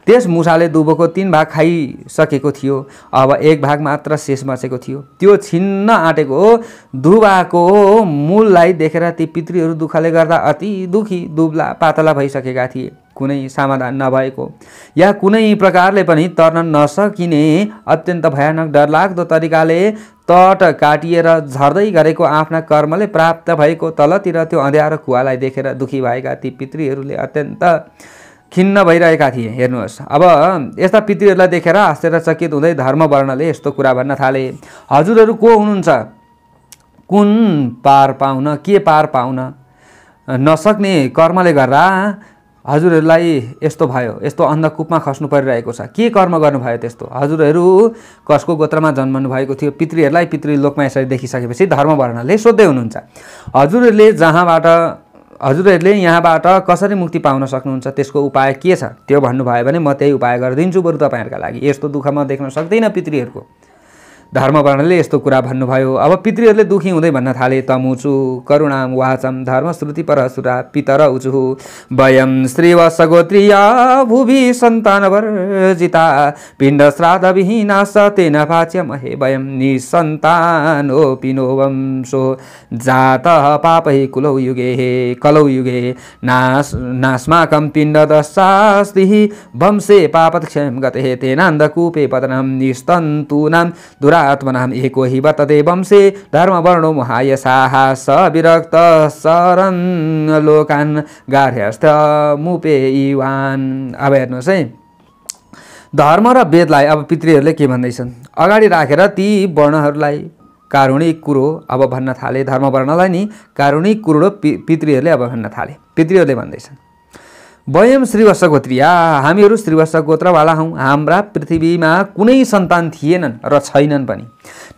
Speaker 1: त्यस मुसाले दुबोको 3 भाग खाइसकेको थियो, अब 1 भाग मात्र शेष बचेको थियो। त्यो छिन्न आँटेको दुबाको मूललाई देखेर ती पितृहरू दुःखले गर्दा अति दुःखी दुब्ला पातला भइसकेका थिए। कुनै समाधान नभएको या कुनै प्रकारले पनि तर्न नसकिने अत्यन्त भयानक डरलाग्दो तरिकाले तट काटिएर झर्दै गरेको आफ्ना कर्मले प्राप्त भएको तलतिर त्यो अँध्यारो कुवालाई देखेर दुखी भएका ती पितृहरूले अत्यन्त खिन्न भइरहेका थिए। हेर्नुहोस्, अब यस्ता पितृहरूलाई देखेर आश्चर्यचकित हुँदै धर्मवर्णले यस्तो कुरा भन्न थाले, हजुरहरू को हुनुहुन्छ? कुन पार पाउन, के पार पाउन नसक्ने कर्मले गर्दा हजुरहरूलाई यस्तो भयो, यस्तो अन्धकूपमा खस्नु परिरहेको छ? के कर्म गर्नुभयो त्यस्तो? हजुरहरू कसको गोत्रमा जन्मनु भएको थियो? पितृहरूलाई पितृलोकमा यसरी देखिसकेपछि धर्मवर्णले सोध्दै हुनुहुन्छ, हजुरहरूले यहाँबाट कसरी मुक्ति पाउन सक्नुहुन्छ? त्यसको उपाय के छ? त्यो भन्नुभयो भने म त्यही उपाय गरिदिन्छु बरु तपाईँहरूका लागि। यस्तो दुःख म देख्न सक्दिनँ पितृहरूको। धर्मवर्णले यस्तो कुरा भन्नुभयो। अब पितृहरूले दुखी हुँदै भन्न थाले, तमुचु करुणाम वाचम धर्मश्रुति परशुरा पितर उचुहु वयम श्रीवत्सगोत्रीया भुवि सन्तानवर्जिता पिण्ड श्राद्धविहीना सतेन पाच्यमहे वयं निसन्तानोऽपि नो वंशो जातः पापैः कलौ युगे नास्माकं पिण्डदशास्तिः वंशे पापक्षयं गतेः तेनान्धकूपे पतनं निस्तन्तूनां आत्मनाम एको हि वर्तते वंशे धर्मवर्णो महायसाः स विरक्त शरण लोकान् गार्हस्थ मुपे इवान। अब हेर्नुहोस् है, धर्म र वेदलाई अब पितृहरूले के भन्दैछन् अगाडि राखेर ती वर्णहरूलाई कारुणिक कुरो अब भन्न थाले। धर्मवर्णलाई नि कारुणिक कुरो पितृहरूले अब भन्न थाले। पितृहरूले भन्दैछन्, वयम श्रीवत्स गोत्रीया, हामीहरू श्रीवत्स गोत्रवाला हौँ। हाम्रा पृथ्वीमा कुनै सन्तान थिएनन् र छैनन् पनि।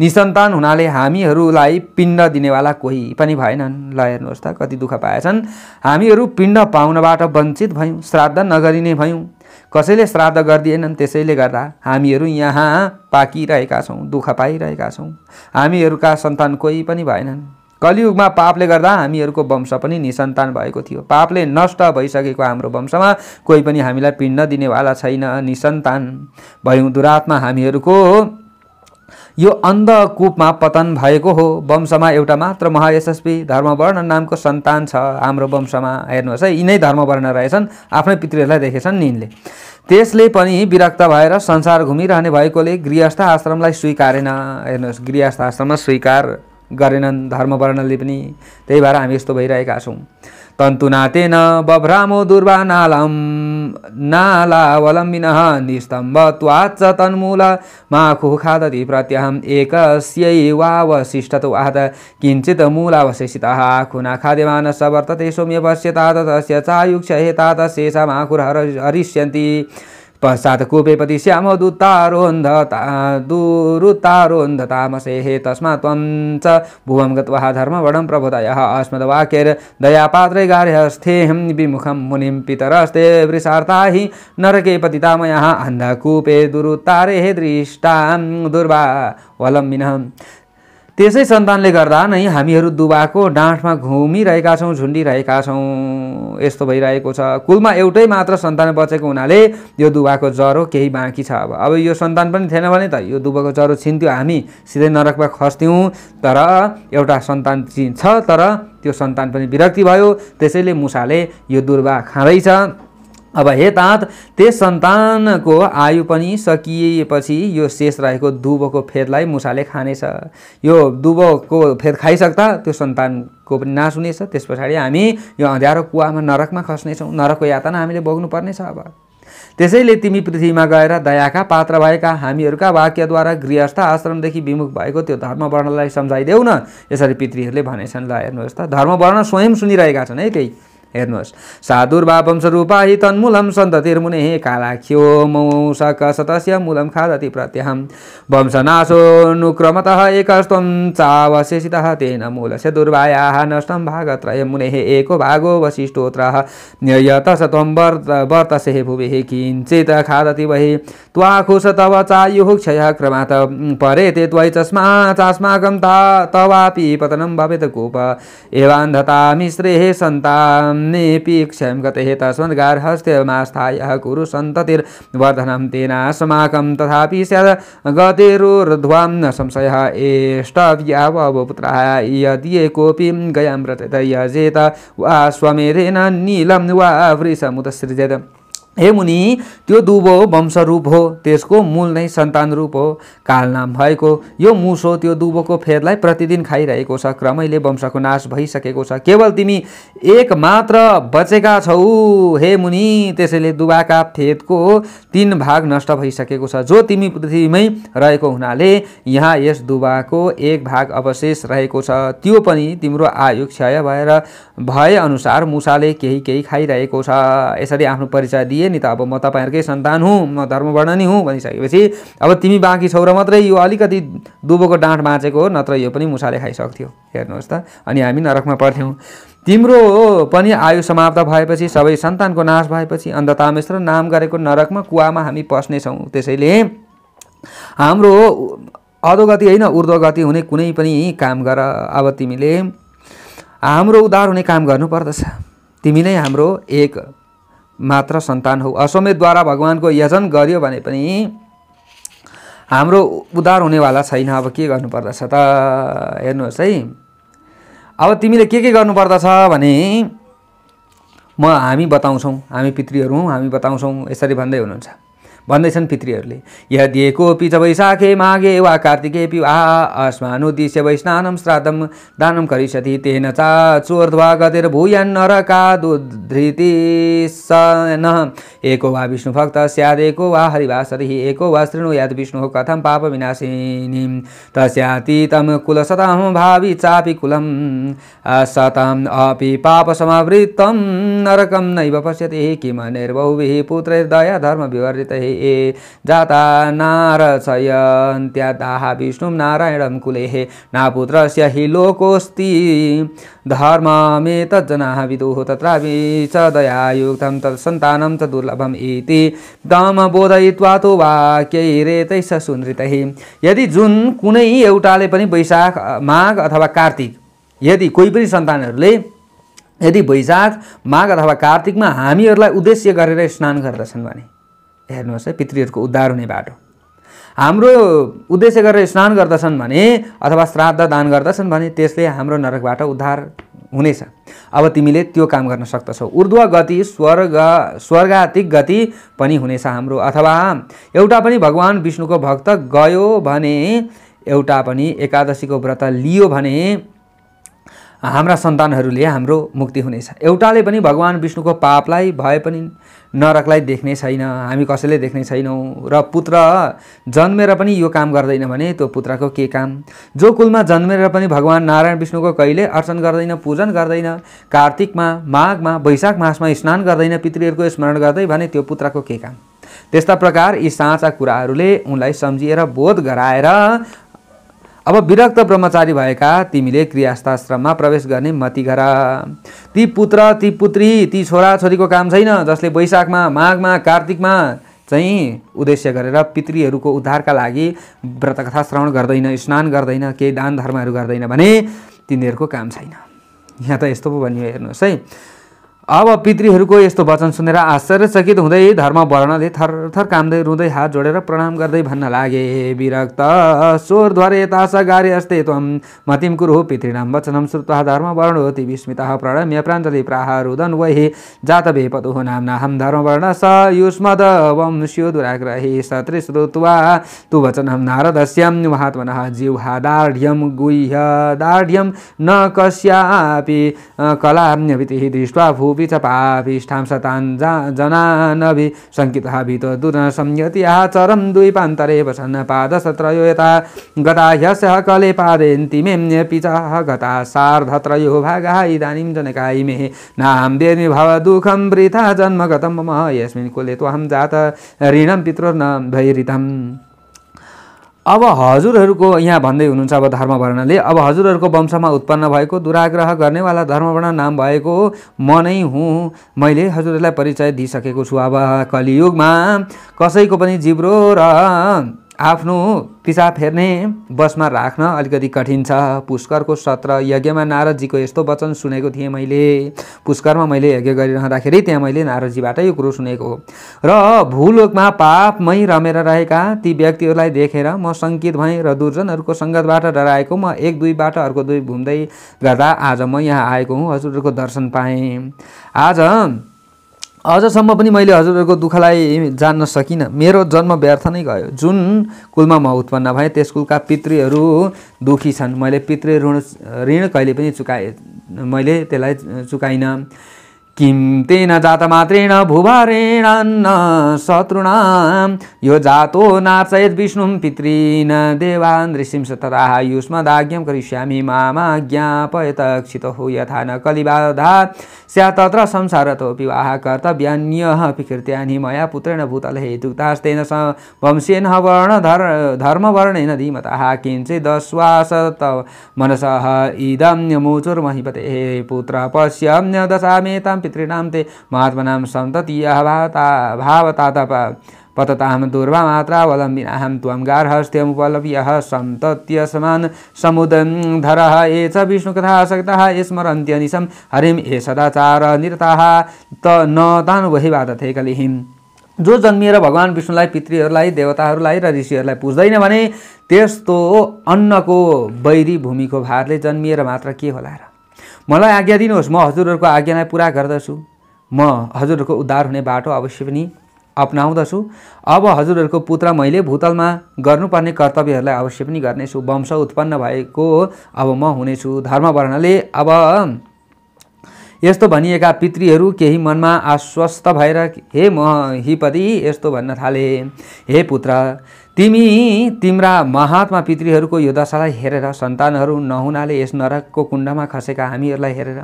Speaker 1: निसन्तान हुनाले हामीहरूलाई पिण्ड दिनेवाला कोही पनि भएनन्। ल हेर्नुहोस् त कति दुःख पाएछन्। हामीहरू पिण्ड पाउनबाट वञ्चित भयौँ, श्राद्ध नगरिने भयौँ। कसैले श्राद्ध गरिदिएनन्, त्यसैले गर्दा हामीहरू यहाँ पाकिरहेका छौँ, दुःख पाइरहेका छौँ। हामीहरूका सन्तान कोही पनि भएनन्। कलियुगमा पापले गर्दा हामीहरूको वंश पनि निसन्तान भएको थियो। पापले नष्ट भइसकेको हाम्रो वंशमा कोही पनि हामीलाई पिण्ड दिनेवाला छैन। निसन्तान भयौँ, दुरात्मा हामीहरूको यो अन्धकूपमा पतन भएको हो। वंशमा एउटा मात्र महायशस्वी धर्मवर्ण नामको सन्तान छ हाम्रो वंशमा। हेर्नुहोस् है, यिनै धर्मवर्ण रहेछन्, आफ्नै पितृहरूलाई देखेछन् नि यिनले। त्यसले पनि विरक्त भएर संसार घुमिरहने भएकोले गृहस्थ आश्रमलाई स्वीकारेन। हेर्नुहोस्, गृहस्थ आश्रममा स्वीकार गरेनन् धर्मवर्णले पनि। त्यही भएर हामी यस्तो भइरहेका छौँ। तन्तुनातेन बभ्रामो दुर्वा नालावलम्बिनः निस्तम्भत्वाच्च तन्मूल माखु खादति प्रत्यहम् एकस्यैवावशिष्टतो आहत किञ्चित् मूलावशेषितः आखुना खाद्यमानः वर्तते सौम्य पश्यता तस्य चायुक्षये तात शेषा माखुर्हरिष्यन्ति पश्चात् कूपेपति श्यामो दुरुत्तारोन्धतामसेः तस्मात् त्वं च भुवं गत्वा धर्मवर्णं प्रबोधयः अस्मद्वाक्यैर्दयापात्रे गार्हस्थेऽहं विमुखं मुनिं पितरस्ते वृषार्ता हि नरके पतितामयः अन्धकूपे दुरुत्तारेः दृष्टां दुर्वावलम्बिनः। त्यसै सन्तानले गर्दा नै हामीहरू दुबाको डाँठमा घुमिरहेका छौँ, झुन्डिरहेका छौँ। यस्तो भइरहेको छ। कुलमा एउटै मात्र सन्तान बचेको हुनाले यो दुबाको जरो केही बाँकी छ। अब यो सन्तान पनि थिएन भने त यो दुबाको जरो छिन्थ्यो, हामी सिधै नरकमा खस्थ्यौँ। तर एउटा सन्तान छ, तर त्यो सन्तान पनि विरक्ति भयो। त्यसैले मुसाले यो दुर्वा खाँदैछ। अब हे तात, त्यस सन्तानको आयु पनि सकिएपछि यो शेष रहेको दुबोको फेदलाई मुसाले खानेछ। यो दुबोको फेद खाइसक्दा त्यो सन्तानको पनि नाश हुनेछ। त्यस पछाडि हामी यो अँध्यारो कुवामा नरकमा खस्नेछौँ। नरकको यातना हामीले भोग्नुपर्नेछ। अब त्यसैले तिमी पृथ्वीमा गएर दयाका पात्र भएका हामीहरूका वाक्यद्वारा गृहस्थ आश्रमदेखि विमुख भएको त्यो धर्मवर्णलाई सम्झाइदेऊ न, यसरी पितृहरूले भनेछन्। ल हेर्नुहोस् त, धर्मवर्ण स्वयं सुनिरहेका छन् है। त्यही हेर्नुहोस्, साधुर्वा वंशरूपा हि तन्मूलं सन्ततिर्मुनेः कालाख्यो मौसक सतस्य मूलं खादति प्रत्यहम् वंशनाशोऽनुक्रमतः एकस्त्वं चावशेषितः तेन मूलस्य दुर्वायाः नष्टं भागत्रयं मुनेः एको भागो वसिष्ठोत्रः यतस त्वं वर्तसे भुविः किञ्चित् खादति वहि त्वाखुष तव चायुः क्षयः क्रमात् परेते त्वयि चास्माकं तवापि पतनं भवेत् कूप एवान्धता मिश्रेः सन्तां नेपि क्षयं गतेः तस्मात् गार्हस्थ्यमास्थाय कुरु सन्ततिर्वर्धनं तेनास्माकं तथापि स्यात् गतेरुर्ध्वां न संशयः एष्टव्यावपुत्रः यदि कोऽपि गयां व्रतेत यजेत वा स्वमेधेन नीलं वा वृषमुत्सृजेत। हे मुनि, त्यो दुबो वंशरूप हो, त्यसको मूल नै सन्तान रूप हो। काल नाम भएको यो मुसो त्यो दुबोको फेदलाई प्रतिदिन खाइरहेको छ, क्रमैले वंशको नाश भइसकेको छ। केवल तिमी एक मात्र बचेका छौ हे मुनि, त्यसैले दुबाका फेदको 3 भाग नष्ट भइसकेको छ, जो तिमी पृथ्वीमै रहेको हुनाले यहाँ यस दुबाको 1 भाग अवशेष रहेको छ। त्यो पनि तिम्रो आयु क्षय भए अनुसार मुसाले केही खाइरहेको छ। यसरी आफ्नो परिचय दिए नि त। अब म तपाईहरुकै सन्तान हुँ, म धर्मवर्णनी हुँ भनिसकेपछि अब तिमी बाँकी छौ र मात्रै यो अलिकति दुबोको डाँठ बाँचेको हो, नत्र यो पनि मुसाले खाइसक्थ्यो। हेर्नुहोस् त, अनि हामी नरकमा पर्थ्यौँ। तिम्रो पनि आयु समाप्त भएपछि, सबै सन्तानको नाश भएपछि अन्धतामेश्वर नाम गरेको नरकमा कुवामा हामी पस्नेछौँ। त्यसैले हाम्रो अधोगति होइन ऊर्ध्वगति हुने कुनै पनि काम गर। अब तिमीले हाम्रो उद्धार हुने काम गर्नुपर्दछ। तिमी नै हाम्रो एक मात्र सन्तान हो। अश्वमेधद्वारा भगवानको यजन गर्यो भने पनि हाम्रो उद्धार हुनेवाला छैन। अब के गर्नुपर्दछ त हेर्नुहोस् है। अब तिमीले के गर्नुपर्दछ भने हामी बताउँछौँ, हामी पितृहरू हौँ, हामी बताउँछौँ, यसरी भन्दै हुनुहुन्छ। भन्दैछन् पितृहरूले, यदि कोऽपि च वैशाखे माघे वा कार्तिकेऽपि वा अस्मानुद्दिश्य वैष्णानं श्राद्धं दानं करिष्यति तेन च चोर्ध्वा गतिर्भूयान्नरकादुद्धृति स नः एको वा विष्णुभक्तः स्यादेको वा हरिवासरिः एको वा शृणुयात् विष्णुः कथं पापविनाशिनीं तस्यातीतं कुलशतं भावि चापि कुलं शतम् अपि पापसमावृतं नरकं नैव पश्यति किमनिर्बहुभिः पुत्रैर्दया धर्मविवर्जितैः जाता नारचयन्त्यादाः विष्णुं नारायणं कुलेः नापुत्रस्य हि लोकोऽस्ति धर्ममेतज्जनाः विदुः तत्रापि च दयायुक्तं तत्सन्तानं च दुर्लभम् इति तं बोधयित्वा तु वाक्यैरेतैः सुनृतैः। यदि जुन कुनै एउटाले पनि वैशाख माघ अथवा कार्तिक, यदि कोही पनि सन्तानहरूले यदि वैशाख माघ अथवा कार्तिकमा हामीहरूलाई उद्देश्य गरेर स्नान गर्दछन् भने, हेर्नुहोस् है, पितृहरूको उद्धार हुने बाटो हाम्रो उद्देश्य गरेर स्नान गर्दछन् भने अथवा श्राद्ध दान गर्दछन् भने त्यसले हाम्रो नरकबाट उद्धार हुनेछ। अब तिमीले त्यो काम गर्न सक्दछौ। ऊर्ध्व गति स्वर्गातिक गति पनि हुनेछ हाम्रो। अथवा एउटा पनि भगवान विष्णुको भक्त गयो भने, एउटा पनि एकादशीको व्रत लियो भने हाम्रा सन्तानहरूले हाम्रो मुक्ति हुनेछ। एउटाले पनि भगवान विष्णुको पापलाई भए पनि नरकलाई देख्ने छैन, हामी कसैले देख्ने छैनौँ। र पुत्र जन्मेर पनि यो काम गर्दैन भने त्यो पुत्रको के काम। जो कुलमा जन्मेर पनि भगवान नारायण विष्णुको कहिले अर्चन गर्दैन, पूजन गर्दैन, कार्तिकमा माघमा वैशाख मासमा स्नान गर्दैन, पितृहरूको स्मरण गर्दै भने त्यो पुत्रको के काम। त्यस्ता प्रकार यी साँचा कुराहरूले उनलाई सम्झिएर बोध गराएर अब विरक्त ब्रह्मचारी भएका तिमीले गृहस्थाश्रममा प्रवेश गर्ने मति गर। ती पुत्र, ती पुत्री, ती छोराछोरीको काम छैन जसले वैशाखमा माघमा कार्तिकमा चाहिँ उद्देश्य गरेर पितृहरूको उद्धारका लागि व्रतकथा श्रवण गर्दैन, स्नान गर्दैन, केही दान धर्महरू गर्दैन भने तिनीहरूको काम छैन। यहाँ त यस्तो पो भनियो, हेर्नुहोस् है। अब पितृहरूको यस्तो वचन सुनेर आश्चर्यचकित हुँदै धर्मवर्णले थरथर काम्दै रुँदै हात जोडेर प्रणाम गर्दै भन्न लागे, विरक्त चोरध्वरेता सगारे अस्ते त्वं मतिं कुरु पितॄणां वचनं श्रुत्वा धर्मवर्णोति विस्मितः प्रणम्य प्राञ्जलि प्राह रुदन् वैः जातवेपतुः नाम्नाहं धर्मवर्ण स युष्मद वंश्यो दुराग्रही सत्रिश्रुत्वा तु वचनं नारदस्य महात्मनः जिह्वादार्ढ्यं गुह्यदार्ढ्यं न कस्यापि कलाम्यवितिः दृष्ट्वा च पापिष्ठां शतान् जनानभि शङ्कितः भीतो दुर्न संयति आचरं द्वीपान्तरे वसन् पादशत्रयो यथा गता ह्यस्यः कले पादेन्तिमेऽपि च गता सार्धत्रयो भागाः इदानीं जनका इमे नाहं वेद्मि भव दुःखं वृथा जन्मगतं मम यस्मिन् कुले त्वहं जात ऋणं पितॄन् भैरितम्। अब हजुरहरूको यहाँ भन्दै हुनुहुन्छ अब धर्मवर्णले, अब हजुरहरूको वंशमा उत्पन्न भएको दुराग्रह गर्नेवाला धर्मवर्ण नाम भएको म नै हुँ। मैले हजुरहरूलाई परिचय दिइसकेको छु। अब कलियुगमा कसैको पनि जिब्रो र आफ्नो पिसाब फेर्ने बसमा राख्न अलिकति कठिन छ। पुष्करको सत्र यज्ञमा नारदजीको यस्तो वचन सुनेको थिएँ मैले। पुष्करमा मैले यज्ञ गरिरहँदाखेरि त्यहाँ मैले नारदजीबाट यो कुरो सुनेको हो। र भूलोकमा पापमै रमेर रहेका ती व्यक्तिहरूलाई देखेर म शङ्कित भएँ र दुर्जनहरूको सङ्गतबाट डराएको म एक दुईबाट अर्को दुई घुम्दै गर्दा आज म यहाँ आएको हुँ। हजुरहरूको दर्शन पाएँ। अझसम्म पनि मैले हजुरहरूको दुःखलाई जान्न सकिनँ। मेरो जन्म व्यर्थ नै गयो। जुन कुलमा म उत्पन्न भएँ त्यस कुलका पितृहरू दुखी छन्। मैले पितृ ऋण कहिले पनि मैले त्यसलाई चुकाइनँ। किम तेन जात मात्रेण भुभारेणान्न शत्रुणाम यो जातो नार्चयेत् विष्णुं पितॄन् देवान् ऋषिंस तथा युष्मदाज्ञां करिष्यामि मामाज्ञापयत क्षितो यथा न कलिबाधा स्यात् तत्र संसारतो विवाह कर्तव्यान्यः विकृत्यानि मया पुत्रेण भूतले हेतुक्तास्तेन वंशेन धर्मवर्णेन धीमतः किञ्चिदश्वास मनसः इदं मुचुर्महीपतेः पुत्र पश्य दशामेतां पितॄणां ते महात्मनां सन्ततियः भावतातप पततां दुर्वामात्रावलम्बिनाहं त्वं गार्हस्थ्यमुपलभ्यः सन्तत्यसमान समुदधरः ये च विष्णुकथासक्तः स्मरन्त्यनिशं हरिं ये सदाचार निरताः न तानुभि बाधते कलिहिं। जो जन्मिएर भगवान् विष्णुलाई, पितृहरूलाई, देवताहरूलाई र ऋषिहरूलाई पुज्दैन भने त्यस्तो अन्नको वैरी भूमिको भारले जन्मिएर मात्र के होला र। मलाई आज्ञा दिनुहोस्, म हजुरहरूको आज्ञालाई पुरा गर्दछु। म हजुरहरूको उद्धार हुने बाटो अवश्य पनि अपनाउँदछु। अब हजुरहरूको पुत्र मैले भूतलमा गर्नुपर्ने कर्तव्यहरूलाई अवश्य पनि गर्नेछु। वंश उत्पन्न भएको अब म हुनेछु। धर्मवर्णले अब यस्तो भनिएका पितृहरू केही मनमा आश्वस्त भएर हे महीपति यस्तो भन्न थाले, हे पुत्र तिम्रा महात्मा पितृहरूको यो दशालाई हेरेर सन्तानहरू नहुनाले यस नरकको कुण्डमा खसेका हामीहरूलाई हेरेर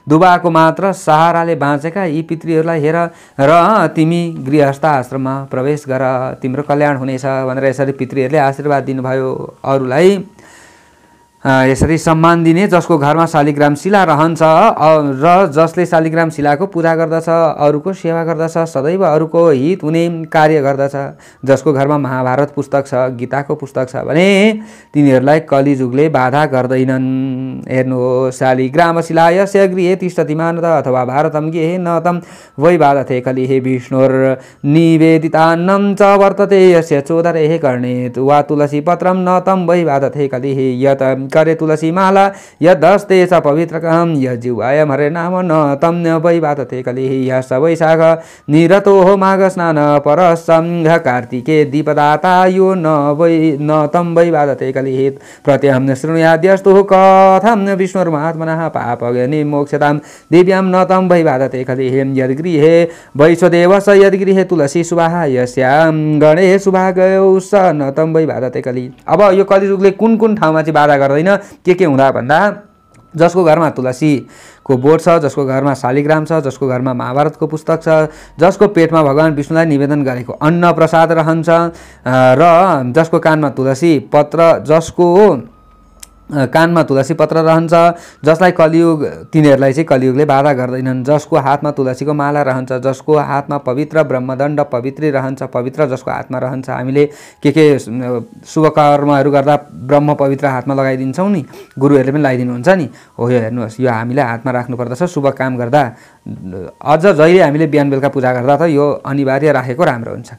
Speaker 1: दुबाको मात्र सहाराले बाँचेका यी पितृहरूलाई हेर र तिमी गृहस्थ आश्रममा प्रवेश गर, तिम्रो कल्याण हुनेछ भनेर यसरी पितृहरूले आशीर्वाद दिनुभयो। अरूलाई यसरी सम्मान दिने जसको घरमा शालिग्राम शिला रहन्छ र जसले शालिग्राम शिलाको पूजा गर्दछ, अरूको सेवा गर्दछ, सदैव अरूको हित हुने कार्य गर्दछ, जसको घरमा महाभारत पुस्तक छ, गीताको पुस्तक छ भने तिनीहरूलाई कलिजुगले बाधा गर्दैनन्। हेर्नुहोस्, शालिग्राम शिलायस्य गृहे तिष्ठति मानद अथवा भारतं गेहे न तं वै बाधते कलिः विष्णुर्निवेदितान्नं च वर्तते यस्य चोदरेः कर्णेत वा तुलसी पत्रं न तं वै बाधते कलिः यत् करे तुलसी माला यदस्ते च पवित्रकं यजिह्वाय हरे नाम न तं वै बाधते कलिः यः वैशाख निरतो माघ स्नान परसंघ कार्तिके दीपदाता यो न तं वै बाधते कलिः प्रत्यहं शृणुयाद्यस्तु कथं विष्णुर्महात्मनः पापविमोक्षतां दिव्यां न तं वै बाधते कलिः यद्गृहे वैश्वदेव स यद्गृहे तुलसी सुभाः यस्यां गणे सुभागौ स न तं वै बाधते कलिः। अब यो कलियुगले कुन कुन ठाउँमा चाहिँ बाधा गर्दैन, के हुँदा भन्दा जसको घरमा तुलसीको बोट छ, जसको घरमा शालिग्राम छ, जसको घरमा महाभारतको पुस्तक छ, जसको पेटमा भगवान् विष्णुलाई निवेदन गरेको अन्न प्रसाद रहन्छ र जसको कानमा तुलसी पत्र रहन्छ, जसलाई कलियुग तिनीहरूलाई चाहिँ कलियुगले बाधा गर्दैनन्। जसको हातमा तुलसीको माला रहन्छ, जसको हातमा पवित्र ब्रह्मदण्ड पवित्र रहन्छ, पवित्र जसको हातमा रहन्छ। हामीले के शुभ कर्महरू गर्दा ब्रह्म पवित्र हातमा लगाइदिन्छौँ नि, गुरुहरूले पनि लगाइदिनुहुन्छ नि। हो यो हेर्नुहोस्, यो हामीले हातमा राख्नुपर्दछ। शुभ काम गर्दा अझ जहिले हामीले बिहान बेलुका पूजा गर्दा त यो अनिवार्य राखेको राम्रो हुन्छ।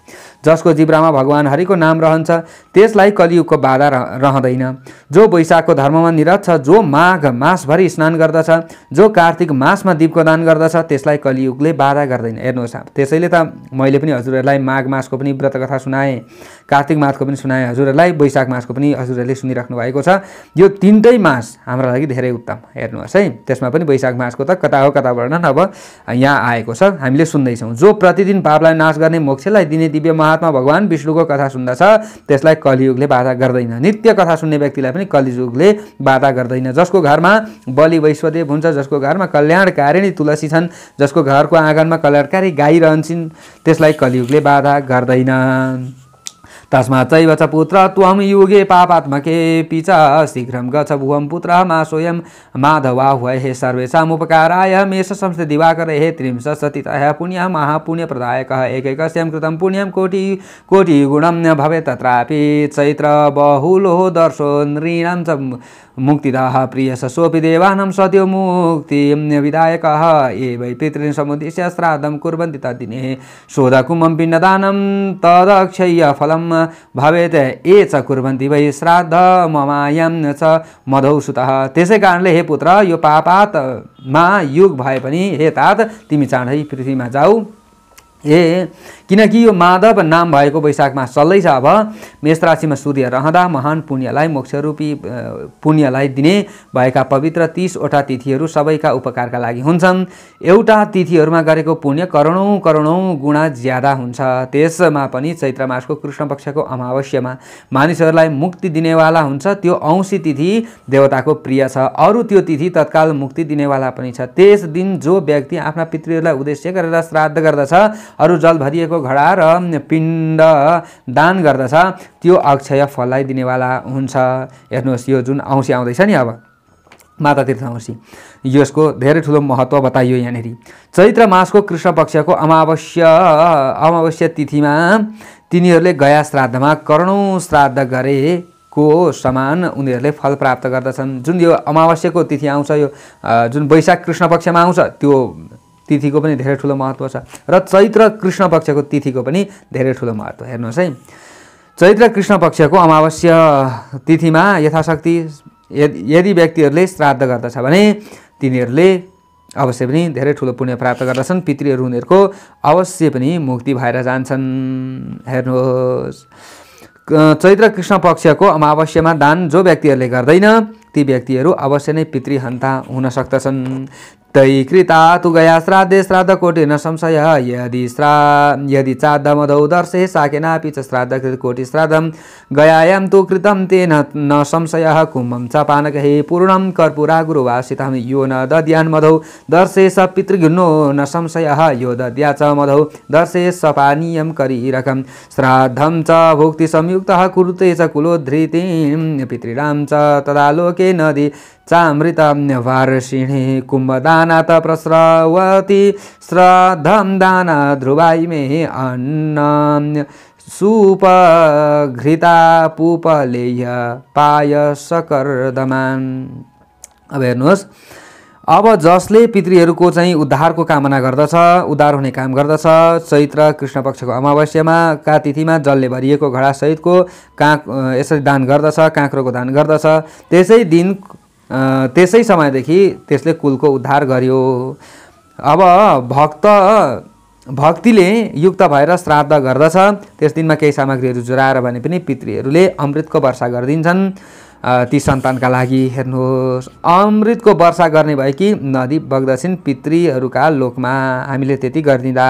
Speaker 1: जसको जिब्रामा भगवान् हरिको नाम रहन्छ त्यसलाई कलियुगको बाधा रहँदैन। जो वैशाखको धर्ममा निरत छ, जो माघ मासभरि स्नान गर्दछ, जो कार्तिक मासमा दीपको दान गर्दछ त्यसलाई कलियुगले बाधा गर्दैन। हेर्नुहोस्, त्यसैले त मैले पनि हजुरहरूलाई माघ मासको पनि व्रत कथा सुनाएँ, कार्तिक मासको पनि सुनाएँ हजुरहरूलाई, वैशाख मासको पनि हजुरहरूले सुनिराख्नु भएको छ। यो तीनटै मास हाम्रो लागि धेरै उत्तम। हेर्नुहोस् है, त्यसमा पनि वैशाख मासको त कता हो कता वर्णन अब यहाँ आएको छ, हामीले सुन्दैछौँ। जो प्रतिदिन पापलाई नाश गर्ने मोक्षलाई दिने दिव्य महात्मा भगवान् विष्णुको कथा सुन्दछ त्यसलाई कलियुगले बाधा गर्दैन। नित्य कथा सुन्ने व्यक्तिलाई पनि कलियुगले बाधा गर्दैन। जसको घरमा बलि वैश्वदेव हुन्छ, जसको घरमा कल्याणकारिणी तुलसी छन्, जसको घरको आँगनमा कल्याणकारी गाई रहन्छन् त्यसलाई कलियुगले बाधा गर्दैन। तस्मात् चैव च पुत्र त्वं युगे पापात्मके पिच शीघ्रं गच्छ भुवं पुत्रः मा सोऽयं माधवाह्वये सर्वेषामुपकाराय मेष संस्थे दिवाकरे त्रिंशत्सतितः पुण्यः महापुण्यप्रदायकः एकैकस्यं कृतं पुण्यं कोटिगुणं भवेत् तत्रापि चैत्र बहुलो दर्शो नृणां च मुक्तिदाः प्रियः सोऽपि देवानां सत्यो मुक्तिविदायकः एवै पितॄन् समुद्दिश्य श्राद्धं कुर्वन्ति तद्दिने शोधकुम्भं पिण्डदानं तदक्षय्य फलं भवेत् ये च कुर्वन्ति वै श्राद्ध ममायं च मधौ सुतः। त्यसै कारणले हे पुत्र यो पापात्मा युग भए पनि हे तात तिमी चाँडै पृथ्वीमा जाऊ। किनकि यो माधव नाम भएको वैशाख मास चल्दैछ। अब मेष राशिमा सूर्य रहँदा महान पुण्यलाई मोक्षरूपी पुण्यलाई दिने भएका पवित्र 30वटा तिथिहरू सबैका उपकारका लागि हुन्छन्। एउटा तिथिहरूमा गरेको पुण्य करोडौँ गुणा ज्यादा हुन्छ। त्यसमा पनि चैत्र मासको कृष्ण पक्षको अमावस्यामा मानिसहरूलाई मुक्ति दिनेवाला हुन्छ। त्यो औँसी तिथि देवताको प्रिय छ। अरू त्यो तिथि तत्काल मुक्ति दिनेवाला पनि छ। त्यस दिन जो व्यक्ति आफ्ना पितृहरूलाई उद्देश्य गरेर श्राद्ध गर्दछ, अरू जल भरिएको घडा र पिण्ड दान गर्दछ, त्यो अक्षय फललाई दिनेवाला हुन्छ। हेर्नुहोस्, यो जुन औँसी आउँदैछ नि, अब माता तीर्थ औँसी, यसको धेरै ठुलो महत्त्व बताइयो यहाँनिर। चैत्र मासको कृष्ण पक्षको अमावस्या तिथिमा तिनीहरूले गया श्राद्धमा करोडौँ श्राद्ध गरेको समान उनीहरूले फल प्राप्त गर्दछन्। जुन यो अमावस्याको तिथि आउँछ, यो जुन वैशाख कृष्ण पक्षमा आउँछ, त्यो तिथिको पनि धेरै ठुलो महत्त्व छ र चैत्र कृष्ण पक्षको तिथिको पनि धेरै ठुलो महत्त्व। हेर्नुहोस् है, चैत्र कृष्ण पक्षको अमावस्या तिथिमा यथाशक्ति यदि व्यक्तिहरूले श्राद्ध गर्दछ भने तिनीहरूले अवश्य पनि धेरै ठुलो पुण्य प्राप्त गर्दछन्। पितृहरू उनीहरूको अवश्य पनि मुक्ति भएर जान्छन्। हेर्नुहोस्, चैत्र कृष्ण पक्षको अमावस्यामा दान जो व्यक्तिहरूले गर्दैन ती व्यक्तिहरू अवश्य नै पितृहन्ता हुन सक्दछन्। तै कृता तु गया श्राद्धे श्राद्ध कोटि न संशय यदि चाद्दमधौ दर्शे साकेनापि च श्राद्धकृत कोटि श्राद्धं गयायां तु कृतं तेन न संशयः कुम्भं च पानकहे पूर्णं कर्पूरा गुरुवासितं यो न दद्यान् मधौ दर्शे स पितृघ्नो न संशयः यो दद्या च मधौ दर्शे स पानीयं करीरकं श्राद्धं च भुक्ति संयुक्तः कुरुते च कुलोद्धृतिं पितॄणां च तदालोके नदी चामृतं वार्षिणी कुम्भदानात् प्रस्रवति श्राद्धं दाना ध्रुवाई मे अन्नं सुपघृता पूपलेय पायसकर्दमान्। अब हेर्नुहोस्, अब जसले पितृहरूको चाहिँ उद्धारको कामना गर्दछ, उद्धार हुने काम गर्दछ, चैत्र कृष्ण पक्षको अमावस्यामा का तिथिमा जलले भरिएको घडा सहितको यसरी दान गर्दछ, काँक्रोको दान गर्दछ, त्यसै समयदेखि त्यसले कुलको उद्धार गर्यो। अब भक्तिले युक्त भएर श्राद्ध गर्दछ, त्यस दिनमा केही सामग्रीहरू जुराएर भने पनि पितृहरूले अमृतको वर्षा गरिदिन्छन् ती सन्तानका लागि। हेर्नुहोस्, अमृतको वर्षा गर्ने भएकी नदी बग्दछिन् पितृहरूका लोकमा। हामीले त्यति गरिदिँदा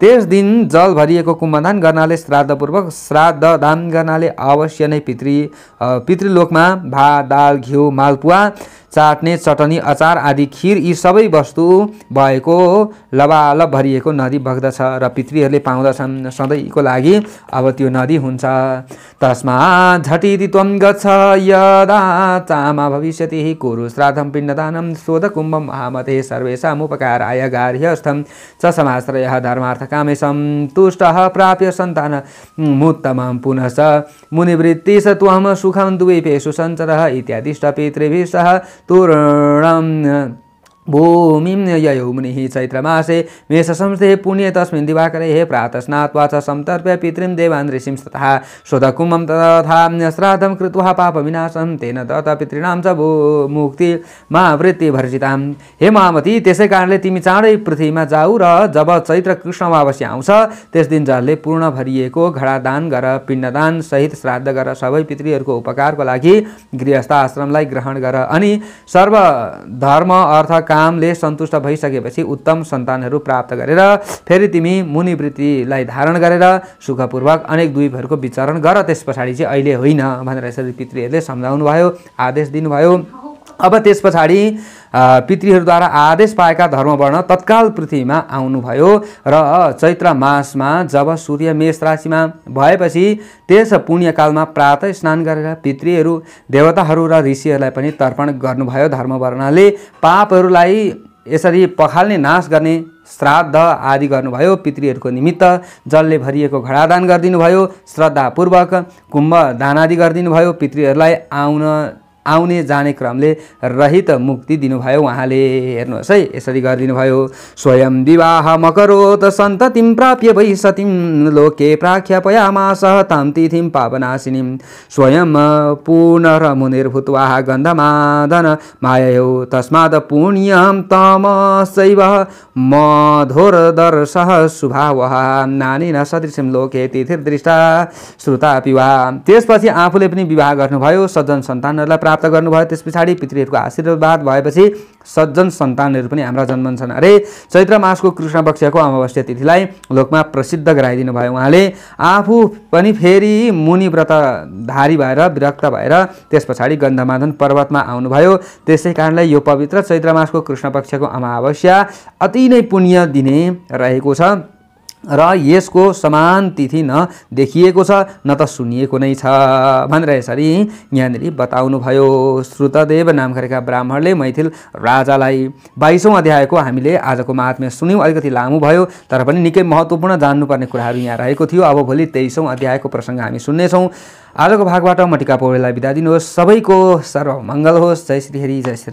Speaker 1: त्यस दिन जल भरिएको कुम्भदान गर्नाले, श्राद्धपूर्वक श्राद्ध दान गर्नाले अवश्य नै पितृलोकमा भात दाल घिउ मालपुवा चाट्ने चटनी अचार आदि खिर यी सबै वस्तु भएको लबालब भरिएको नदी बग्दछ र पितृहरूले पाउँदछन् सधैँको लागि। अब त्यो नदी हुन्छ। तस्मात् झटिति त्वं गच्छ यदा चामा भविष्यति कुरु श्राद्धं पिण्डदानं शोधकुम्भं महामते सर्वेषामुपकाराय गार्ह्यस्थं च समाश्रयः धर्मार्थकामे सन्तुष्टः प्राप्य सन्तानमुत्तमं पुनश्च मुनिवृत्तिश त्वं सुखं द्वीपेषु सञ्चरः इत्यादिष्ट पितृभिः सह तूर्णं भूमिं ययौ मुनिः चैत्रमासे मेष संस्थे पुण्ये तस्मिन् दिवाकरे प्रातः स्नात्वा च संतर्प्य पितृं देवान् ऋषिं ततः शोधकुम्भं तथा श्राद्धं कृत्वा पापविनाशं तेन दत्त पितॄणां च मुक्ति महावृत्ति भर्जितां। हे महामती, त्यसै कारणले तिमी चाँडै पृथ्वीमा जाऊ र जब चैत्र कृष्ण अमावस्या आउँछ त्यस दिन जलले पूर्ण भरिएको घडा दान गर, पिण्डदान सहित श्राद्ध गर, सबै पितृहरूको उपकारको लागि गृहस्थ आश्रमलाई ग्रहण गर अनि सर्व धर्म अर्थ कामले सन्तुष्ट भइसकेपछि उत्तम सन्तानहरू प्राप्त गरेर फेरि तिमी मुनिवृत्तिलाई धारण गरेर सुखपूर्वक अनेक द्वीपहरूको विचरण गर। त्यस पछाडि चाहिँ अहिले होइन भनेर यसरी पितृहरूले सम्झाउनु भयो, आदेश दिनुभयो। अब त्यस पछाडि पितृहरूद्वारा आदेश पाएका धर्मवर्ण तत्काल पृथ्वीमा आउनुभयो र चैत्र मासमा जब सूर्य मेष राशिमा भएपछि त्यस पुण्यकालमा प्रातः स्नान गरेर पितृहरू देवताहरू र ऋषिहरूलाई पनि तर्पण गर्नुभयो। धर्मवर्णले पापहरूलाई यसरी पखाल्ने नाश गर्ने श्राद्ध आदि गर्नुभयो। पितृहरूको निमित्त जलले भरिएको घडादान गरिदिनु भयो। श्रद्धापूर्वक कुम्भ दान आदि गरिदिनु भयो। पितृहरूलाई आउने जाने क्रमले रहित मुक्ति दिनुभयो उहाँले। हेर्नुहोस् है, यसरी गरिदिनु भयो। स्वयं विवाह मकरोत् सन्ततिं प्राप्य वै सतीं लोके प्राख्यापयामासः तां तिथिं पावनाशिनीं स्वयं पुनर्मुनिर्भूत्वा गन्धमादन माययो तस्मात् पुण्यं तमसैव मधुरदर्शः शुभावः नानेन सदृशं लोके तिथिर्दृष्टा श्रुतापि वा। त्यसपछि आफूले पनि विवाह गर्नुभयो, सज्जन सन्तानहरूलाई प्राप्त गर्नुभयो। त्यस पछाडि पितृहरूको आशीर्वाद भएपछि सज्जन सन्तानहरू पनि हाम्रा जन्मन्छन् अरे। चैत्र मासको कृष्ण पक्षको अमावस्या तिथिलाई लोकमा प्रसिद्ध गराइदिनु भयो उहाँले। आफू पनि फेरि मुनि व्रतधारी भएर विरक्त भएर त्यस पछाडि गन्धमादन पर्वतमा आउनुभयो। त्यसै कारणले यो पवित्र चैत्र मासको कृष्ण पक्षको अमावस्या अति नै पुण्य दिने रहेको छ र यसको समान तिथि न देखिएको छ न त सुनिएको नै छ भनेर यसरी यहाँनिर बताउनु भयो। श्रुतदेव नाम गरेका ब्राह्मणले मैथिल राजालाई 22औं अध्यायको हामीले आजको महात्म्य सुन्यौं। अलिकति लामो भयो तर पनि निकै महत्त्वपूर्ण जान्नुपर्ने कुराहरू यहाँ रहेको थियो। अब भोलि 23औं अध्यायको प्रसङ्ग हामी सुन्नेछौँ। आजको भागबाट म टिका पौडेललाई बिदा दिनुहोस्। सबैको सर्वमङ्गल होस्। जय श्री हरि, जय श्री राम।